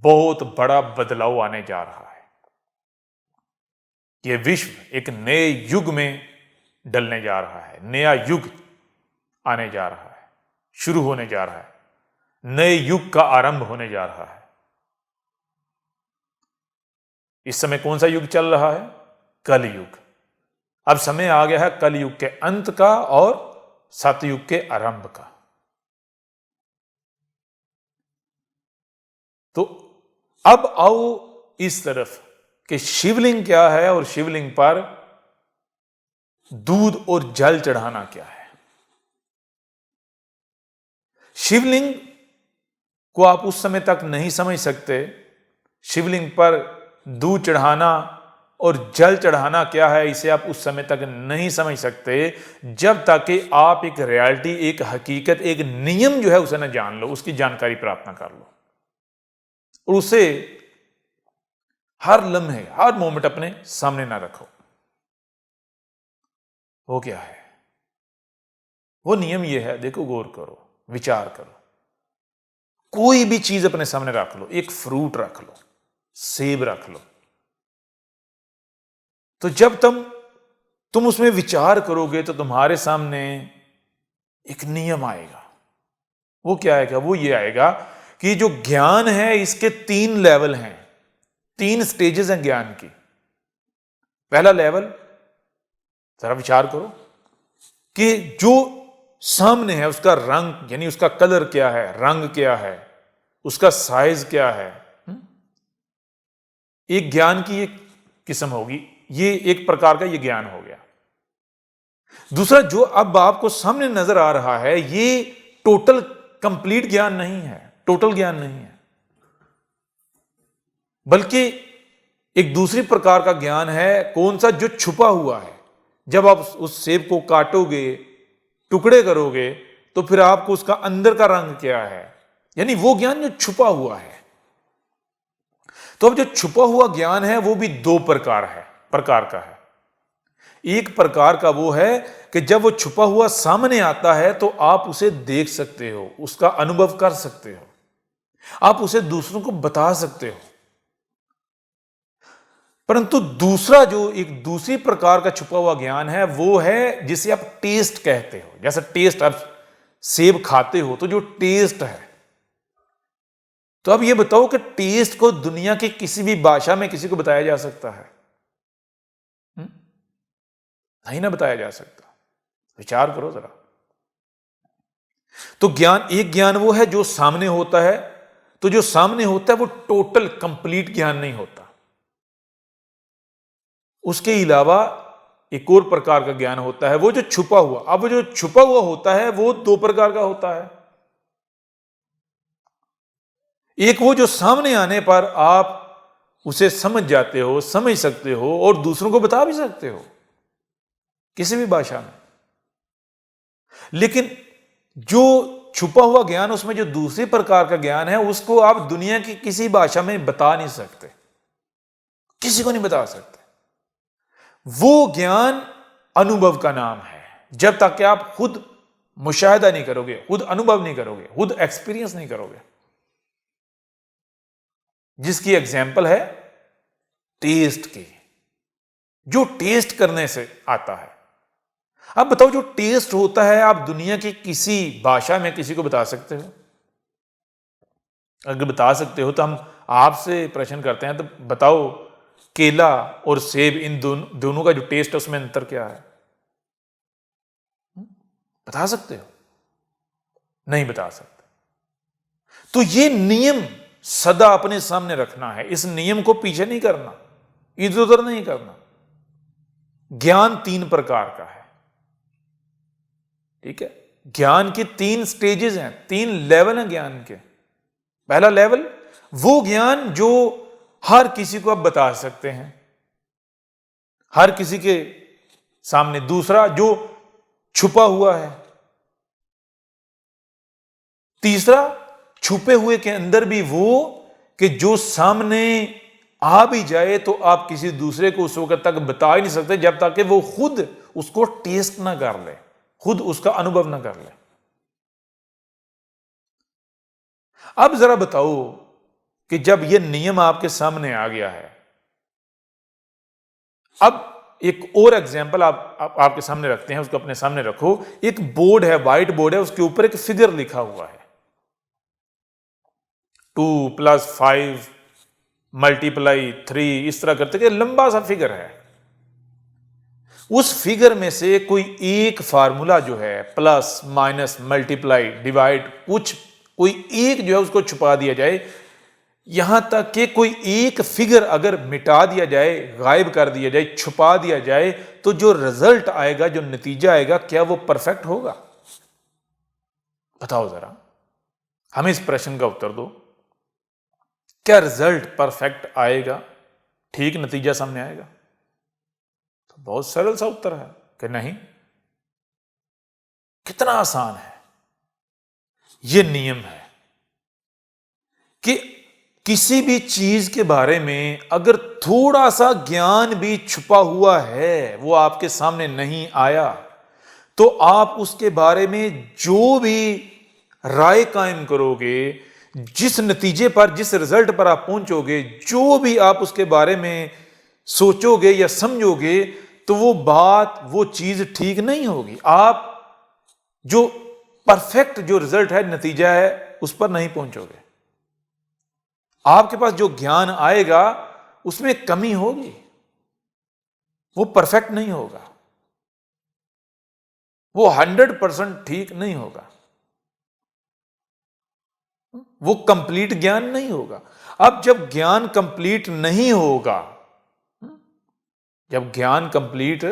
बहुत बड़ा बदलाव आने जा रहा है। यह विश्व एक नए युग में डलने जा रहा है, नया युग आने जा रहा है, शुरू होने जा रहा है, नए युग का आरंभ होने जा रहा है। इस समय कौन सा युग चल रहा है? कल युग। अब समय आ गया है कल युग के अंत का और सतयुग के आरंभ का। तो अब आओ इस तरफ कि शिवलिंग क्या है और शिवलिंग पर दूध और जल चढ़ाना क्या है। शिवलिंग को आप उस समय तक नहीं समझ सकते, शिवलिंग पर दूध चढ़ाना और जल चढ़ाना क्या है इसे आप उस समय तक नहीं समझ सकते जब तक कि आप एक रियलिटी, एक हकीकत, एक नियम जो है उसे ना जान लो, उसकी जानकारी प्राप्त ना कर लो और उसे हर लम्हे, हर मोमेंट अपने सामने ना रखो। वो क्या है? वो नियम ये है, देखो, गौर करो, विचार करो। कोई भी चीज अपने सामने रख लो, एक फ्रूट रख लो, सेब रख लो, तो जब तुम उसमें विचार करोगे तो तुम्हारे सामने एक नियम आएगा। वो क्या आएगा? वो ये आएगा कि जो ज्ञान है इसके 3 लेवल हैं, 3 स्टेजेस हैं ज्ञान की। पहला लेवल, जरा विचार करो कि जो सामने है उसका रंग, यानी उसका कलर क्या है, रंग क्या है, उसका साइज क्या है। एक ज्ञान की एक किस्म होगी, ये एक प्रकार का ये ज्ञान हो गया। दूसरा, जो अब आपको सामने नजर आ रहा है, ये टोटल कंप्लीट ज्ञान नहीं है, टोटल ज्ञान नहीं है, बल्कि एक दूसरी प्रकार का ज्ञान है। कौन सा? जो छुपा हुआ है। जब आप उस सेब को काटोगे, टुकड़े करोगे, तो फिर आपको उसका अंदर का रंग क्या है, यानी वो ज्ञान जो छुपा हुआ है। तो अब जो छुपा हुआ ज्ञान है वो भी 2 प्रकार का है। एक प्रकार का वो है कि जब वो छुपा हुआ सामने आता है तो आप उसे देख सकते हो, उसका अनुभव कर सकते हो, आप उसे दूसरों को बता सकते हो। परंतु दूसरा, जो एक दूसरी प्रकार का छुपा हुआ ज्ञान है, वो है जिसे आप टेस्ट कहते हो। जैसे टेस्ट, आप सेब खाते हो तो जो टेस्ट है, तो अब ये बताओ कि टेस्ट को दुनिया की किसी भी भाषा में किसी को बताया जा सकता है? नहीं ना बताया जा सकता। विचार करो जरा। तो ज्ञान, एक ज्ञान वो है जो सामने होता है, तो जो सामने होता है वो टोटल कंप्लीट ज्ञान नहीं होता। उसके अलावा एक और प्रकार का ज्ञान होता है, वो जो छुपा हुआ। अब वो जो छुपा हुआ होता है वो 2 प्रकार का होता है। एक वो जो सामने आने पर आप उसे समझ जाते हो, समझ सकते हो और दूसरों को बता भी सकते हो किसी भी भाषा में। लेकिन जो छुपा हुआ ज्ञान, उसमें जो दूसरे प्रकार का ज्ञान है, उसको आप दुनिया की किसी भाषा में बता नहीं सकते, किसी को नहीं बता सकते। वो ज्ञान अनुभव का नाम है। जब तक कि आप खुद मुशाहिदा नहीं करोगे, खुद अनुभव नहीं करोगे, खुद एक्सपीरियंस नहीं करोगे। जिसकी एग्जाम्पल है टेस्ट की, जो टेस्ट करने से आता है। अब बताओ, जो टेस्ट होता है, आप दुनिया की किसी भाषा में किसी को बता सकते हो? अगर बता सकते हो तो हम आपसे प्रश्न करते हैं, तो बताओ, केला और सेब, इन दोनों का जो टेस्ट है उसमें अंतर क्या है? बता सकते हो? नहीं बता सकते। तो ये नियम सदा अपने सामने रखना है, इस नियम को पीछे नहीं करना, इधर उधर नहीं करना। ज्ञान 3 प्रकार का है, ठीक है? ज्ञान की 3 स्टेजेस हैं, 3 लेवल हैं ज्ञान के। पहला लेवल, वो ज्ञान जो हर किसी को आप बता सकते हैं, हर किसी के सामने। दूसरा, जो छुपा हुआ है। तीसरा, छुपे हुए के अंदर भी वो कि जो सामने आ भी जाए तो आप किसी दूसरे को उस वक्त तक बता ही नहीं सकते जब तक कि वो खुद उसको टेस्ट ना कर ले, खुद उसका अनुभव ना कर ले। अब जरा बताओ कि जब यह नियम आपके सामने आ गया है, अब एक और एग्जांपल आपके सामने रखते हैं, उसको अपने सामने रखो। एक बोर्ड है, व्हाइट बोर्ड है, उसके ऊपर एक फिगर लिखा हुआ है, 2 + 5 × 3, इस तरह करते कि लंबा सा फिगर है। उस फिगर में से कोई एक फार्मूला जो है, प्लस माइनस मल्टीप्लाई डिवाइड, कोई एक जो है उसको छुपा दिया जाए, यहां तक कि कोई एक फिगर अगर मिटा दिया जाए, गायब कर दिया जाए, छुपा दिया जाए, तो जो रिजल्ट आएगा, जो नतीजा आएगा, क्या वो परफेक्ट होगा? बताओ जरा, हमें इस प्रश्न का उत्तर दो। क्या रिजल्ट परफेक्ट आएगा? ठीक नतीजा सामने आएगा? तो बहुत सरल सा उत्तर है कि नहीं। कितना आसान है। यह नियम है कि किसी भी चीज के बारे में अगर थोड़ा सा ज्ञान भी छुपा हुआ है, वो आपके सामने नहीं आया, तो आप उसके बारे में जो भी राय कायम करोगे, जिस नतीजे पर, जिस रिजल्ट पर आप पहुंचोगे, जो भी आप उसके बारे में सोचोगे या समझोगे, तो वो बात, वो चीज ठीक नहीं होगी। आप जो परफेक्ट जो रिजल्ट है, नतीजा है, उस पर नहीं पहुंचोगे। आपके पास जो ज्ञान आएगा उसमें कमी होगी, वो परफेक्ट नहीं होगा, वो 100% ठीक नहीं होगा, वो कंप्लीट ज्ञान नहीं होगा। अब जब ज्ञान कंप्लीट नहीं होगा, जब ज्ञान कंप्लीट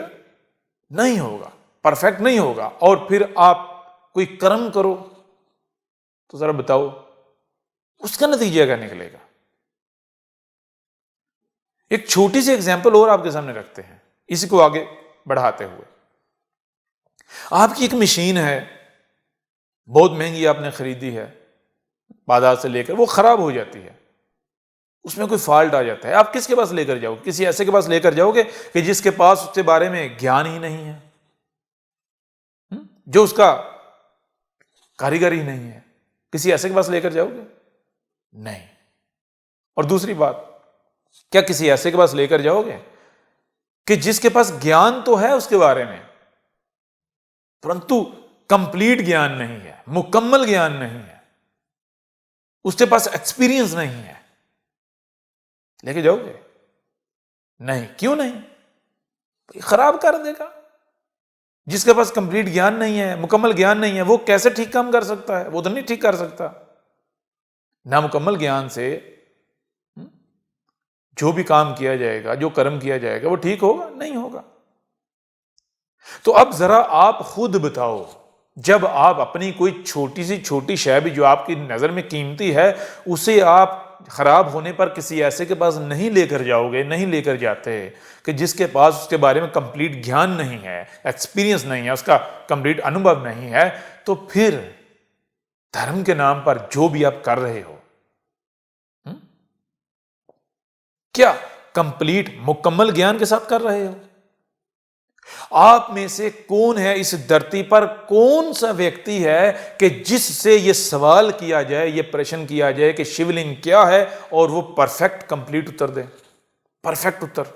नहीं होगा, परफेक्ट नहीं होगा, और फिर आप कोई कर्म करो, तो जरा बताओ उसका नतीजा क्या निकलेगा? एक छोटी सी एग्जांपल और आपके सामने रखते हैं, इसी को आगे बढ़ाते हुए। आपकी एक मशीन है, बहुत महंगी आपने खरीदी है बाजार से लेकर, वो खराब हो जाती है, उसमें कोई फॉल्ट आ जाता है, आप किसके पास लेकर जाओगे? किसी ऐसे के पास लेकर जाओगे कि जिसके पास उसके बारे में ज्ञान ही नहीं है, जो उसका कारीगर ही नहीं है। किसी ऐसे के पास लेकर जाओगे? नहीं। और दूसरी बात, क्या किसी ऐसे के पास लेकर जाओगे कि जिसके पास ज्ञान तो है उसके बारे में, परंतु कंप्लीट ज्ञान नहीं है, मुकम्मल ज्ञान नहीं है, उसके पास एक्सपीरियंस नहीं है, लेके जाओगे? नहीं। क्यों नहीं? खराब कर देगा। जिसके पास कंप्लीट ज्ञान नहीं है, मुकम्मल ज्ञान नहीं है, वो कैसे ठीक काम कर सकता है? वो तो नहीं ठीक कर सकता। ना मुकम्मल ज्ञान से जो भी काम किया जाएगा, जो कर्म किया जाएगा, वो ठीक होगा? नहीं होगा। तो अब जरा आप खुद बताओ, जब आप अपनी कोई छोटी सी छोटी शय भी जो आपकी नजर में कीमती है, उसे आप खराब होने पर किसी ऐसे के पास नहीं लेकर जाओगे, नहीं लेकर जाते कि जिसके पास उसके बारे में कंप्लीट ज्ञान नहीं है, एक्सपीरियंस नहीं है, उसका कंप्लीट अनुभव नहीं है, तो फिर धर्म के नाम पर जो भी आप कर रहे हो, क्या कंप्लीट मुकम्मल ज्ञान के साथ कर रहे हो? आप में से कौन है इस धरती पर, कौन सा व्यक्ति है कि जिससे यह सवाल किया जाए, यह प्रश्न किया जाए कि शिवलिंग क्या है, और वो परफेक्ट कंप्लीट उत्तर दे, परफेक्ट उत्तर,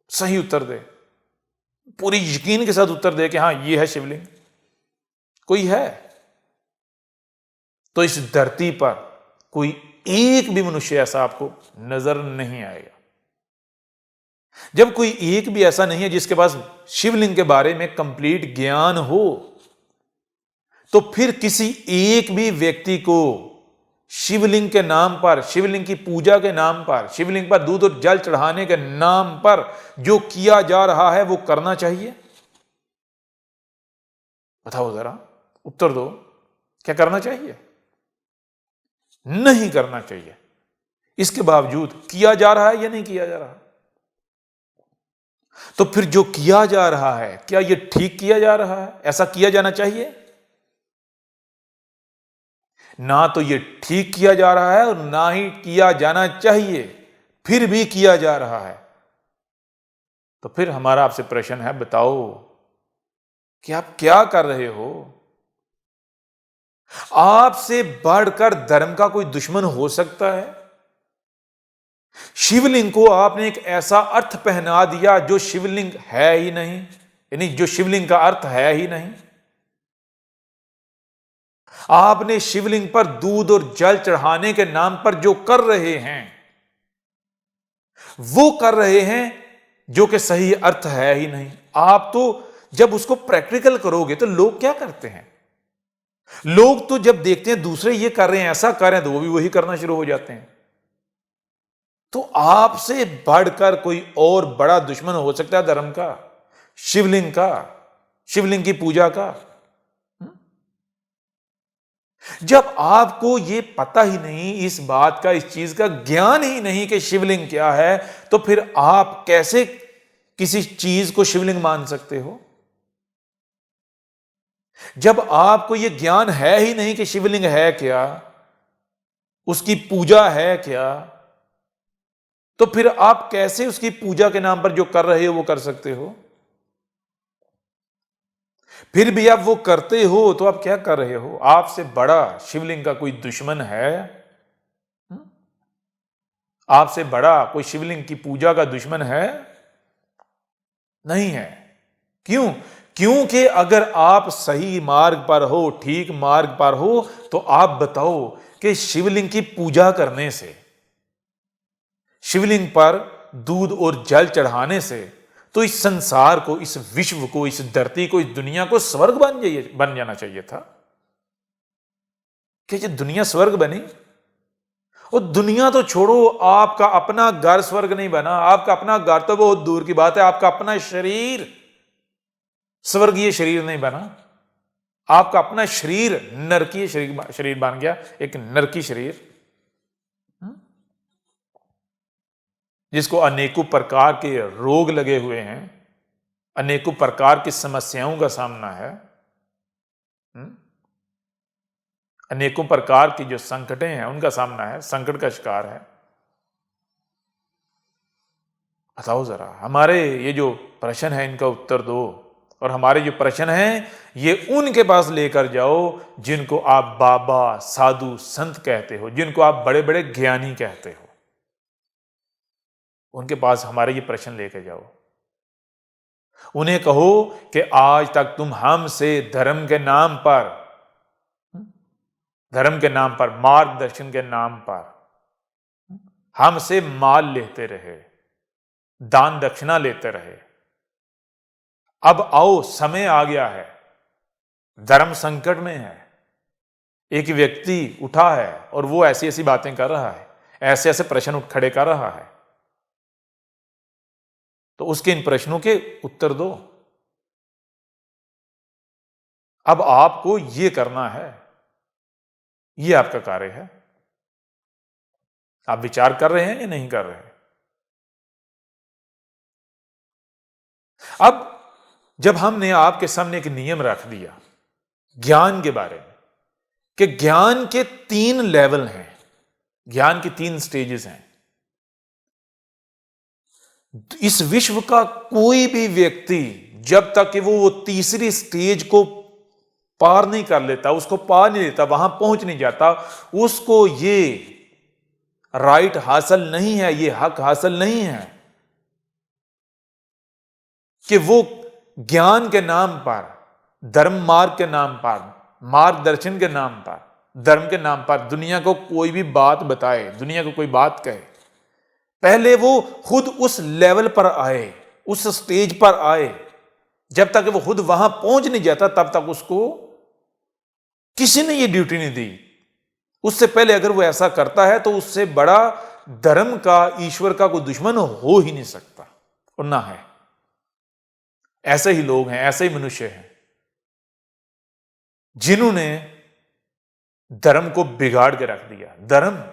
सही उत्तर दे, पूरी यकीन के साथ उत्तर दे कि हां यह है शिवलिंग? कोई है? तो इस धरती पर कोई एक भी मनुष्य ऐसा आपको नजर नहीं आएगा। जब कोई एक भी ऐसा नहीं है जिसके पास शिवलिंग के बारे में कंप्लीट ज्ञान हो, तो फिर किसी एक भी व्यक्ति को शिवलिंग के नाम पर, शिवलिंग की पूजा के नाम पर, शिवलिंग पर दूध और जल चढ़ाने के नाम पर जो किया जा रहा है वो करना चाहिए? बताओ जरा, उत्तर दो। क्या करना चाहिए? नहीं करना चाहिए। इसके बावजूद किया जा रहा है या नहीं किया जा रहा? तो फिर जो किया जा रहा है, क्या यह ठीक किया जा रहा है? ऐसा किया जाना चाहिए? ना तो यह ठीक किया जा रहा है और ना ही किया जाना चाहिए, फिर भी किया जा रहा है। तो फिर हमारा आपसे प्रश्न है, बताओ कि आप क्या कर रहे हो? आपसे बढ़कर धर्म का कोई दुश्मन हो सकता है? शिवलिंग को आपने एक ऐसा अर्थ पहना दिया जो शिवलिंग है ही नहीं, यानी जो शिवलिंग का अर्थ है ही नहीं। आपने शिवलिंग पर दूध और जल चढ़ाने के नाम पर जो कर रहे हैं, वो कर रहे हैं जो कि सही अर्थ है ही नहीं। आप तो जब उसको प्रैक्टिकल करोगे तो लोग क्या करते हैं, लोग तो जब देखते हैं दूसरे ये कर रहे हैं, ऐसा कर रहे हैं, तो वो भी वही करना शुरू हो जाते हैं। तो आपसे बढ़कर कोई और बड़ा दुश्मन हो सकता है धर्म का, शिवलिंग का, शिवलिंग की पूजा का? जब आपको ये पता ही नहीं, इस बात का, इस चीज का ज्ञान ही नहीं कि शिवलिंग क्या है, तो फिर आप कैसे किसी चीज को शिवलिंग मान सकते हो? जब आपको ये ज्ञान है ही नहीं कि शिवलिंग है क्या, उसकी पूजा है क्या, तो फिर आप कैसे उसकी पूजा के नाम पर जो कर रहे हो वो कर सकते हो? फिर भी आप वो करते हो तो आप क्या कर रहे हो? आपसे बड़ा शिवलिंग का कोई दुश्मन है? आपसे बड़ा कोई शिवलिंग की पूजा का दुश्मन है? नहीं है। क्यों? क्योंकि अगर आप सही मार्ग पर हो, ठीक मार्ग पर हो, तो आप बताओ कि शिवलिंग की पूजा करने से, शिवलिंग पर दूध और जल चढ़ाने से तो इस संसार को, इस विश्व को, इस धरती को, इस दुनिया को स्वर्ग बन जाना चाहिए था। क्या ये दुनिया स्वर्ग बनी? और दुनिया तो छोड़ो, आपका अपना घर स्वर्ग नहीं बना। आपका अपना घर तो बहुत दूर की बात है, आपका अपना शरीर स्वर्गीय शरीर नहीं बना। आपका अपना शरीर नरकीय शरीर बन गया, एक नरकी शरीर, जिसको अनेकों प्रकार के रोग लगे हुए हैं, अनेकों प्रकार की समस्याओं का सामना है, अनेकों प्रकार की जो संकटें हैं उनका सामना है, संकट का शिकार है। बताओ जरा, हमारे ये जो प्रश्न है इनका उत्तर दो, और हमारे जो प्रश्न हैं ये उनके पास लेकर जाओ जिनको आप बाबा, साधु, संत कहते हो, जिनको आप बड़े बड़े ज्ञानी कहते हो। उनके पास हमारे ये प्रश्न लेकर जाओ। उन्हें कहो कि आज तक तुम हमसे धर्म के नाम पर, धर्म के नाम पर, मार्गदर्शन के नाम पर हमसे माल लेते रहे, दान दक्षिणा लेते रहे। अब आओ, समय आ गया है, धर्म संकट में है। एक व्यक्ति उठा है और वो ऐसी ऐसी बातें कर रहा है, ऐसे ऐसे प्रश्न उठ खड़े कर रहा है, तो उसके इन प्रश्नों के उत्तर दो। अब आपको ये करना है, ये आपका कार्य है। आप विचार कर रहे हैं या नहीं कर रहे हैं? अब जब हमने आपके सामने एक नियम रख दिया ज्ञान के बारे में, कि ज्ञान के 3 लेवल हैं, ज्ञान की 3 स्टेजेस हैं। इस विश्व का कोई भी व्यक्ति जब तक कि वो तीसरी स्टेज को पार नहीं कर लेता, उसको पार नहीं लेता, वहां पहुंच नहीं जाता, उसको ये राइट हासिल नहीं है, ये हक हासिल नहीं है कि वो ज्ञान के नाम पर, धर्म मार्ग के नाम पर, मार्गदर्शन के नाम पर, धर्म के नाम पर दुनिया को कोई भी बात बताए, दुनिया को कोई बात कहे। पहले वो खुद उस लेवल पर आए, उस स्टेज पर आए। जब तक वो खुद वहां पहुंच नहीं जाता तब तक उसको किसी ने ये ड्यूटी नहीं दी। उससे पहले अगर वो ऐसा करता है तो उससे बड़ा धर्म का, ईश्वर का कोई दुश्मन हो ही नहीं सकता, और ना है। ऐसे ही लोग हैं, ऐसे ही मनुष्य हैं जिन्होंने धर्म को बिगाड़ के रख दिया। धर्म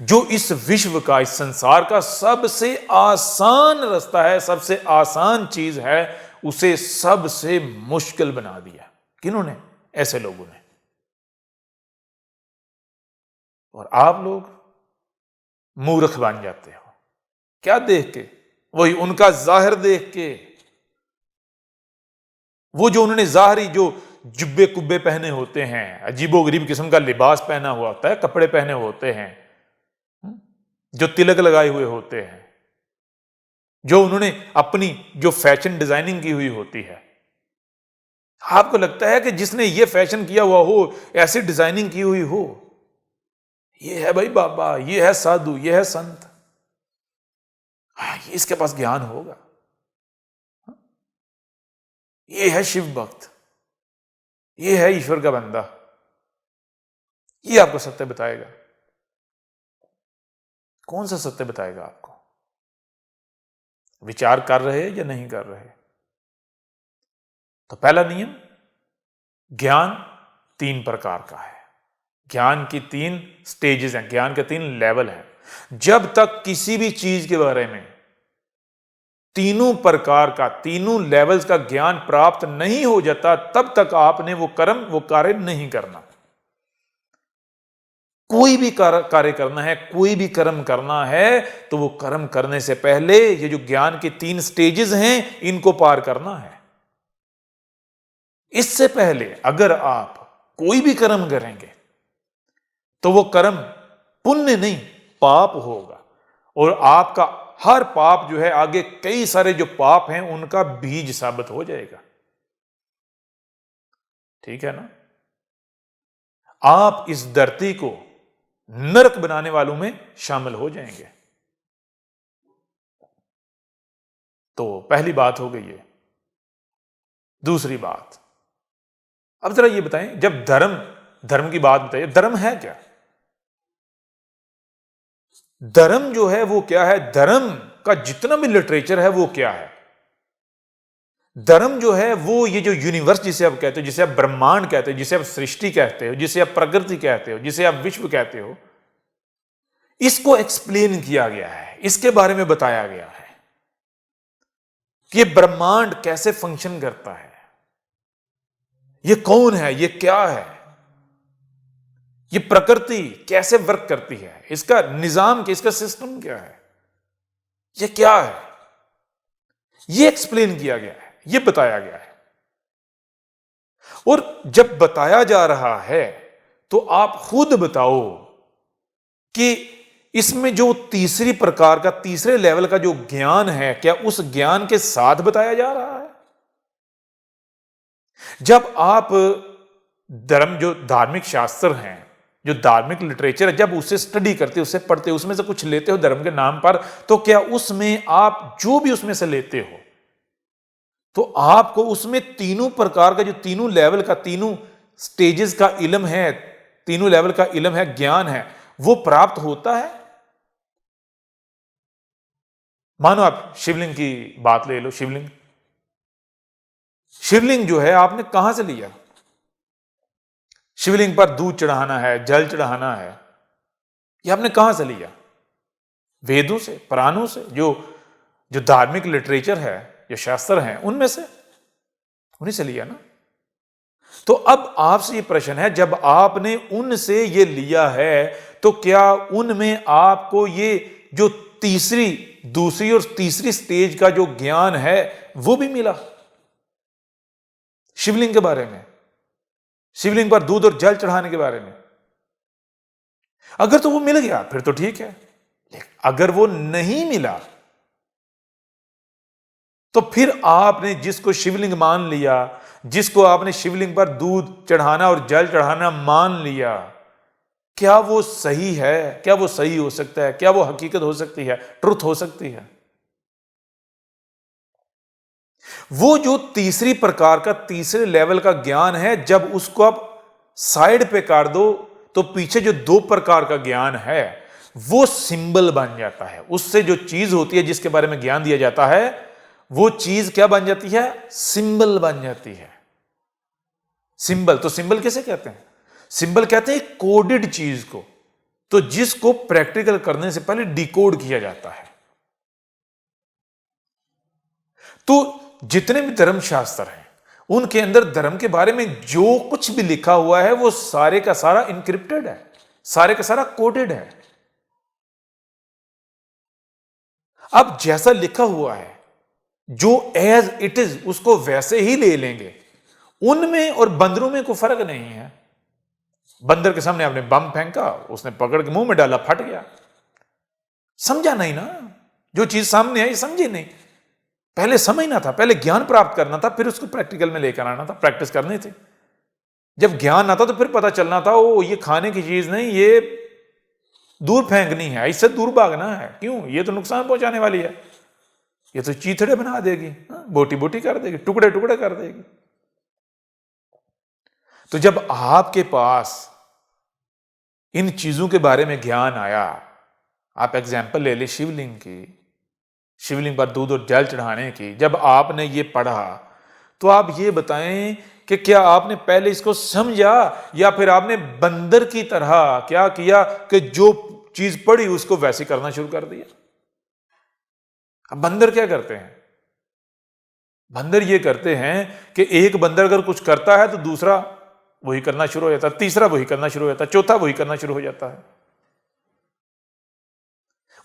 जो इस विश्व का, इस संसार का सबसे आसान रास्ता है, सबसे आसान चीज है, उसे सबसे मुश्किल बना दिया। किन्होंने? ऐसे लोगों ने। और आप लोग मूर्ख बन जाते हो। क्या देख के? वही उनका जाहिर देख के, वो जो उन्होंने जाहरी जो जुब्बे कुब्बे पहने होते हैं, अजीबोगरीब किस्म का लिबास पहना हुआ होता है, कपड़े पहने होते हैं, जो तिलक लगाए हुए होते हैं, जो उन्होंने अपनी जो फैशन डिजाइनिंग की हुई होती है, आपको लगता है कि जिसने ये फैशन किया हुआ हो, ऐसी डिजाइनिंग की हुई हो, ये है भाई बाबा, ये है साधु, ये है संत, इसके पास ज्ञान होगा। ये है शिव भक्त, ये है ईश्वर का बंदा, ये आपको सत्य बताएगा। कौन सा सत्य बताएगा आपको? विचार कर रहे या नहीं कर रहे? तो पहला नियम, ज्ञान 3 प्रकार का है। ज्ञान की 3 स्टेजेस हैं, ज्ञान के 3 लेवल हैं। जब तक किसी भी चीज के बारे में तीनों प्रकार का, तीनों लेवल्स का ज्ञान प्राप्त नहीं हो जाता, तब तक आपने वो कर्म, वो कार्य नहीं करना। कोई भी कार्य करना है, कोई भी कर्म करना है, तो वो कर्म करने से पहले ये जो ज्ञान के 3 स्टेजेस हैं, इनको पार करना है। इससे पहले अगर आप कोई भी कर्म करेंगे तो वो कर्म पुण्य नहीं, पाप होगा, और आपका हर पाप जो है, आगे कई सारे जो पाप हैं, उनका बीज साबित हो जाएगा। ठीक है ना? आप इस धरती को नरक बनाने वालों में शामिल हो जाएंगे। तो पहली बात हो गई है। दूसरी बात, अब जरा ये बताएं, जब धर्म की बात बताइए, धर्म है क्या? धर्म जो है वो क्या है? धर्म का जितना भी लिटरेचर है वो क्या है? धर्म जो है वो ये जो यूनिवर्स जिसे आप कहते हो, जिसे आप ब्रह्मांड कहते हो, जिसे आप सृष्टि कहते हो, जिसे आप प्रकृति कहते हो, जिसे आप विश्व कहते हो, इसको एक्सप्लेन किया गया है, इसके बारे में बताया गया है कि ये ब्रह्मांड कैसे फंक्शन करता है, ये कौन है, ये क्या है, ये प्रकृति कैसे वर्क करती है, इसका निजाम क्या, इसका सिस्टम क्या है, ये क्या है, ये एक्सप्लेन किया गया है, ये बताया गया है। और जब बताया जा रहा है तो आप खुद बताओ कि इसमें जो तीसरी प्रकार का, तीसरे लेवल का जो ज्ञान है, क्या उस ज्ञान के साथ बताया जा रहा है? जब आप धर्म, जो धार्मिक शास्त्र हैं, जो धार्मिक लिटरेचर है, जब उसे स्टडी करते हो, उसे पढ़ते हो, उसमें से कुछ लेते हो धर्म के नाम पर, तो क्या उसमें आप जो भी उसमें से लेते हो, तो आपको उसमें तीनों प्रकार का, जो तीनों लेवल का, तीनों स्टेजेस का इल्म है, तीनों लेवल का इल्म है, ज्ञान है, वो प्राप्त होता है? मानो आप शिवलिंग की बात ले लो। शिवलिंग जो है आपने कहां से लिया? शिवलिंग पर दूध चढ़ाना है, जल चढ़ाना है, ये आपने कहां से लिया? वेदों से, पुराणों से, जो धार्मिक लिटरेचर है, जो शास्त्र हैं, उनमें से, उन्हीं से लिया ना। तो अब आपसे ये प्रश्न है, जब आपने उनसे ये लिया है, तो क्या उनमें आपको ये जो दूसरी और तीसरी स्टेज का जो ज्ञान है वो भी मिला? शिवलिंग के बारे में, शिवलिंग पर दूध और जल चढ़ाने के बारे में, अगर तो वो मिल गया फिर तो ठीक है। लेकिन अगर वो नहीं मिला, तो फिर आपने जिसको शिवलिंग मान लिया, जिसको आपने शिवलिंग पर दूध चढ़ाना और जल चढ़ाना मान लिया, क्या वो सही है? क्या वो सही हो सकता है? क्या वो हकीकत हो सकती है, ट्रुथ हो सकती है? वो जो तीसरी प्रकार का, तीसरे लेवल का ज्ञान है, जब उसको आप साइड पे कर दो, तो पीछे जो 2 प्रकार का ज्ञान है वो सिंबल बन जाता है। उससे जो चीज होती है, जिसके बारे में ज्ञान दिया जाता है, वो चीज क्या बन जाती है? सिंबल बन जाती है। सिंबल, तो सिंबल किसे कहते हैं? सिंबल कहते हैं कोडेड चीज को, तो जिसको प्रैक्टिकल करने से पहले डिकोड किया जाता है। तो जितने भी धर्म शास्त्र हैं, उनके अंदर धर्म के बारे में जो कुछ भी लिखा हुआ है, वो सारे का सारा इनक्रिप्टेड है, सारे का सारा कोडेड है। अब जैसा लिखा हुआ है, जो एज इट इज, उसको वैसे ही ले लेंगे। उनमें और बंदरों में कोई फर्क नहीं है। बंदर के सामने आपने बम फेंका, उसने पकड़ के मुंह में डाला, फट गया। समझा नहीं ना, जो चीज सामने आई समझी नहीं। पहले समझना था, पहले ज्ञान प्राप्त करना था, फिर उसको प्रैक्टिकल में लेकर आना था, प्रैक्टिस करनी थी। जब ज्ञान आता तो फिर पता चलना था, ओ ये खाने की चीज नहीं, ये दूर फेंकनी है, इससे दूर भागना है। क्यों? ये तो नुकसान पहुंचाने वाली है। ये तो चीथड़े बना देगी, बोटी बोटी कर देगी, टुकड़े टुकड़े कर देगी। तो जब आपके पास इन चीजों के बारे में ज्ञान आया, आप एग्जाम्पल ले ले शिवलिंग की, शिवलिंग पर दूध और जल चढ़ाने की, जब आपने ये पढ़ा तो आप ये बताएं कि क्या आपने पहले इसको समझा या फिर आपने बंदर की तरह क्या किया कि जो चीज पढ़ी उसको वैसे करना शुरू कर दिया। अब बंदर क्या करते हैं? बंदर ये करते हैं कि एक बंदर अगर कुछ करता है तो दूसरा वही करना शुरू हो जाता है, तीसरा वही करना शुरू हो जाता है, चौथा वही करना शुरू हो जाता है।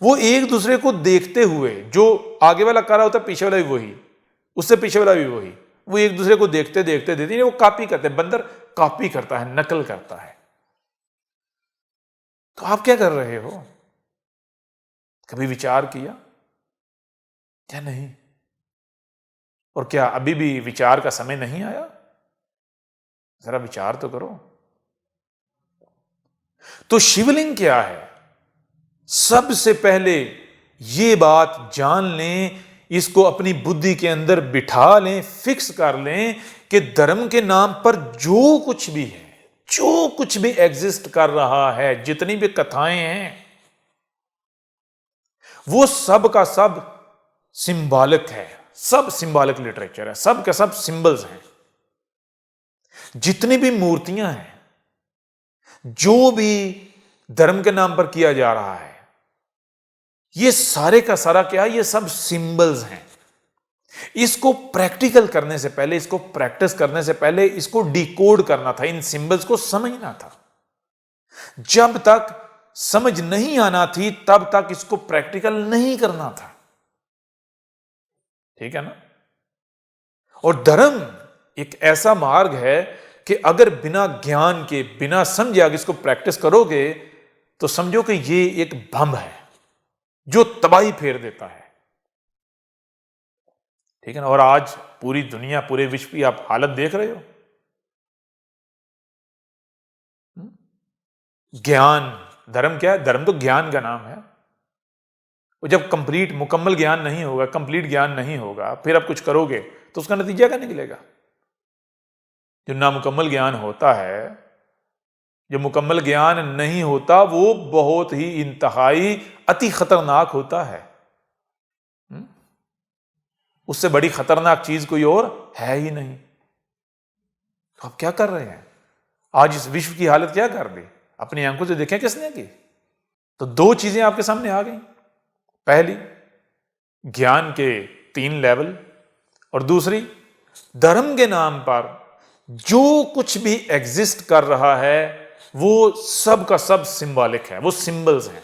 वो एक दूसरे को देखते हुए, जो आगे वाला कर रहा होता है पीछे वाला भी वही, उससे पीछे वाला भी वही, वो एक दूसरे को देखते देखते देखते वो कॉपी करते हैं। बंदर कॉपी करता है, नकल करता है। तो आप क्या कर रहे हो? कभी विचार किया क्या? नहीं। और क्या अभी भी विचार का समय नहीं आया? जरा विचार तो करो। तो शिवलिंग क्या है? सबसे पहले ये बात जान लें, इसको अपनी बुद्धि के अंदर बिठा लें, फिक्स कर लें कि धर्म के नाम पर जो कुछ भी है, जो कुछ भी एग्जिस्ट कर रहा है, जितनी भी कथाएं हैं, वो सब का सब सिंबॉलिक है, सब सिंबॉलिक लिटरेचर है, सब के सब सिंबल्स हैं। जितनी भी मूर्तियां हैं, जो भी धर्म के नाम पर किया जा रहा है, ये सारे का सारा क्या है? ये सब सिंबल्स हैं। इसको प्रैक्टिकल करने से पहले, इसको प्रैक्टिस करने से पहले इसको डिकोड करना था, इन सिंबल्स को समझना था। जब तक समझ नहीं आना थी तब तक इसको प्रैक्टिकल नहीं करना था। ठीक है ना? और धर्म एक ऐसा मार्ग है कि अगर बिना ज्ञान के, बिना समझे अगर इसको प्रैक्टिस करोगे तो समझो कि ये एक बम है जो तबाही फेर देता है। ठीक है ना? और आज पूरी दुनिया, पूरे विश्व की आप हालत देख रहे हो। ज्ञान, धर्म क्या है? धर्म तो ज्ञान का नाम है। और जब कंप्लीट, मुकम्मल ज्ञान नहीं होगा, कंप्लीट ज्ञान नहीं होगा, फिर आप कुछ करोगे तो उसका नतीजा क्या निकलेगा? जो नामुकम्मल ज्ञान होता है, जो मुकम्मल ज्ञान नहीं होता, वो बहुत ही इंतहाई अति खतरनाक होता है। उससे बड़ी खतरनाक चीज कोई और है ही नहीं। तो आप क्या कर रहे हैं? आज इस विश्व की हालत क्या कर दी? अपनी आंखों से देखें किसने की? तो दो चीजें आपके सामने आ गई। पहली, ज्ञान के 3 लेवल, और दूसरी, धर्म के नाम पर जो कुछ भी एग्जिस्ट कर रहा है वो सब का सब सिंबॉलिक है, वो सिंबल्स हैं।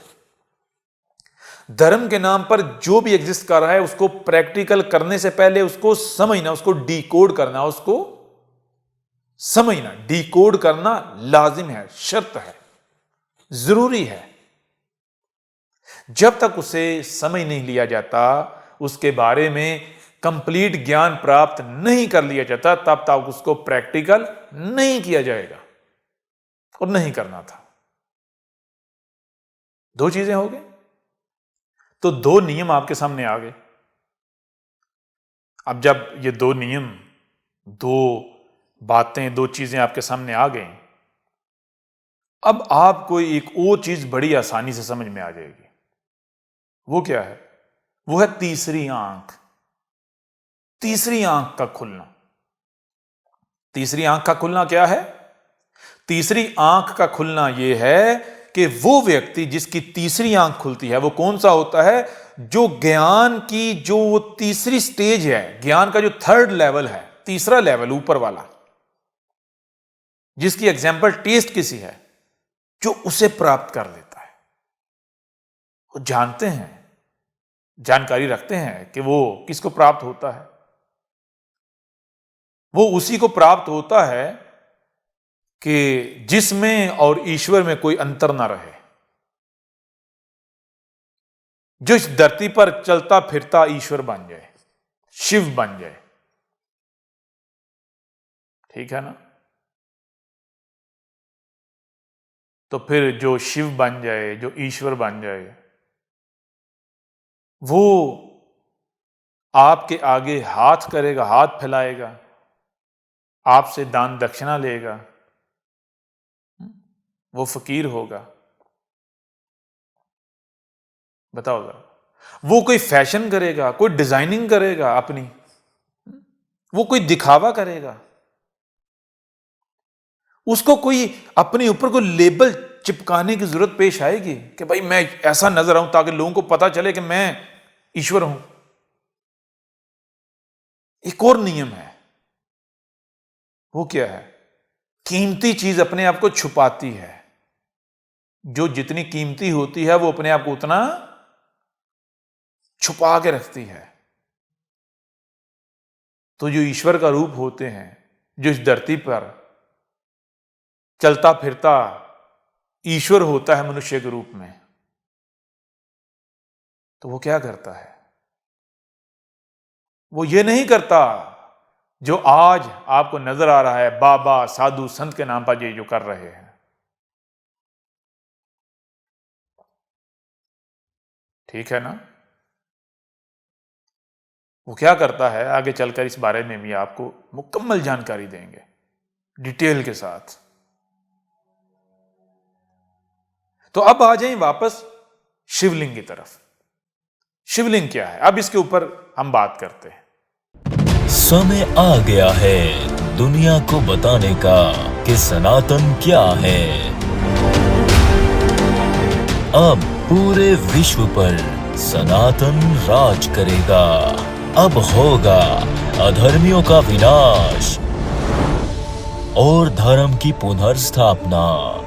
धर्म के नाम पर जो भी एग्जिस्ट कर रहा है उसको प्रैक्टिकल करने से पहले उसको समझना, उसको डिकोड करना, उसको समझना, डिकोड करना लाजिम है, शर्त है, जरूरी है। जब तक उसे समझ नहीं लिया जाता, उसके बारे में कंप्लीट ज्ञान प्राप्त नहीं कर लिया जाता, तब तक उसको प्रैक्टिकल नहीं किया जाएगा, और नहीं करना था। दो चीजें हो गई। तो दो नियम आपके सामने आ गए। अब जब ये दो नियम, दो बातें, दो चीजें आपके सामने आ गई, अब आपको एक और चीज बड़ी आसानी से समझ में आ जाएगी। वो क्या है? वो है तीसरी आंख। तीसरी आंख का खुलना। तीसरी आंख का खुलना क्या है? तीसरी आंख का खुलना यह है कि वो व्यक्ति जिसकी तीसरी आंख खुलती है वो कौन सा होता है? जो ज्ञान की जो वो तीसरी स्टेज है, ज्ञान का जो 3rd लेवल है, तीसरा लेवल ऊपर वाला, जिसकी एग्जाम्पल टेस्ट किसी है, जो उसे प्राप्त कर लेता है। वो जानते हैं, जानकारी रखते हैं कि वो किसको प्राप्त होता है। वो उसी को प्राप्त होता है कि जिसमें और ईश्वर में कोई अंतर ना रहे, जो इस धरती पर चलता फिरता ईश्वर बन जाए, शिव बन जाए। ठीक है ना? तो फिर जो शिव बन जाए, जो ईश्वर बन जाए, वो आपके आगे हाथ करेगा, हाथ फैलाएगा, आपसे दान दक्षिणा लेगा, वो फकीर होगा। बताओ जरा, वो कोई फैशन करेगा, कोई डिजाइनिंग करेगा अपनी, वो कोई दिखावा करेगा, उसको कोई अपने ऊपर कोई लेबल चिपकाने की जरूरत पेश आएगी कि भाई मैं ऐसा नजर आऊं ताकि लोगों को पता चले कि मैं ईश्वर हूं। एक और नियम है, वो क्या है? कीमती चीज अपने आप को छुपाती है। जो जितनी कीमती होती है वो अपने आप को उतना छुपा के रखती है। तो जो ईश्वर का रूप होते हैं, जो इस धरती पर चलता फिरता ईश्वर होता है मनुष्य के रूप में, तो वो क्या करता है? वो ये नहीं करता जो आज आपको नजर आ रहा है बाबा साधु संत के नाम पर ये जो कर रहे हैं। ठीक है ना? वो क्या करता है, आगे चलकर इस बारे में भी आपको मुकम्मल जानकारी देंगे, डिटेल के साथ। तो अब आ जाएं वापस शिवलिंग की तरफ। शिवलिंग क्या है, अब इसके ऊपर हम बात करते हैं। समय आ गया है दुनिया को बताने का कि सनातन क्या है। अब पूरे विश्व पर सनातन राज करेगा। अब होगा अधर्मियों का विनाश और धर्म की पुनर्स्थापना।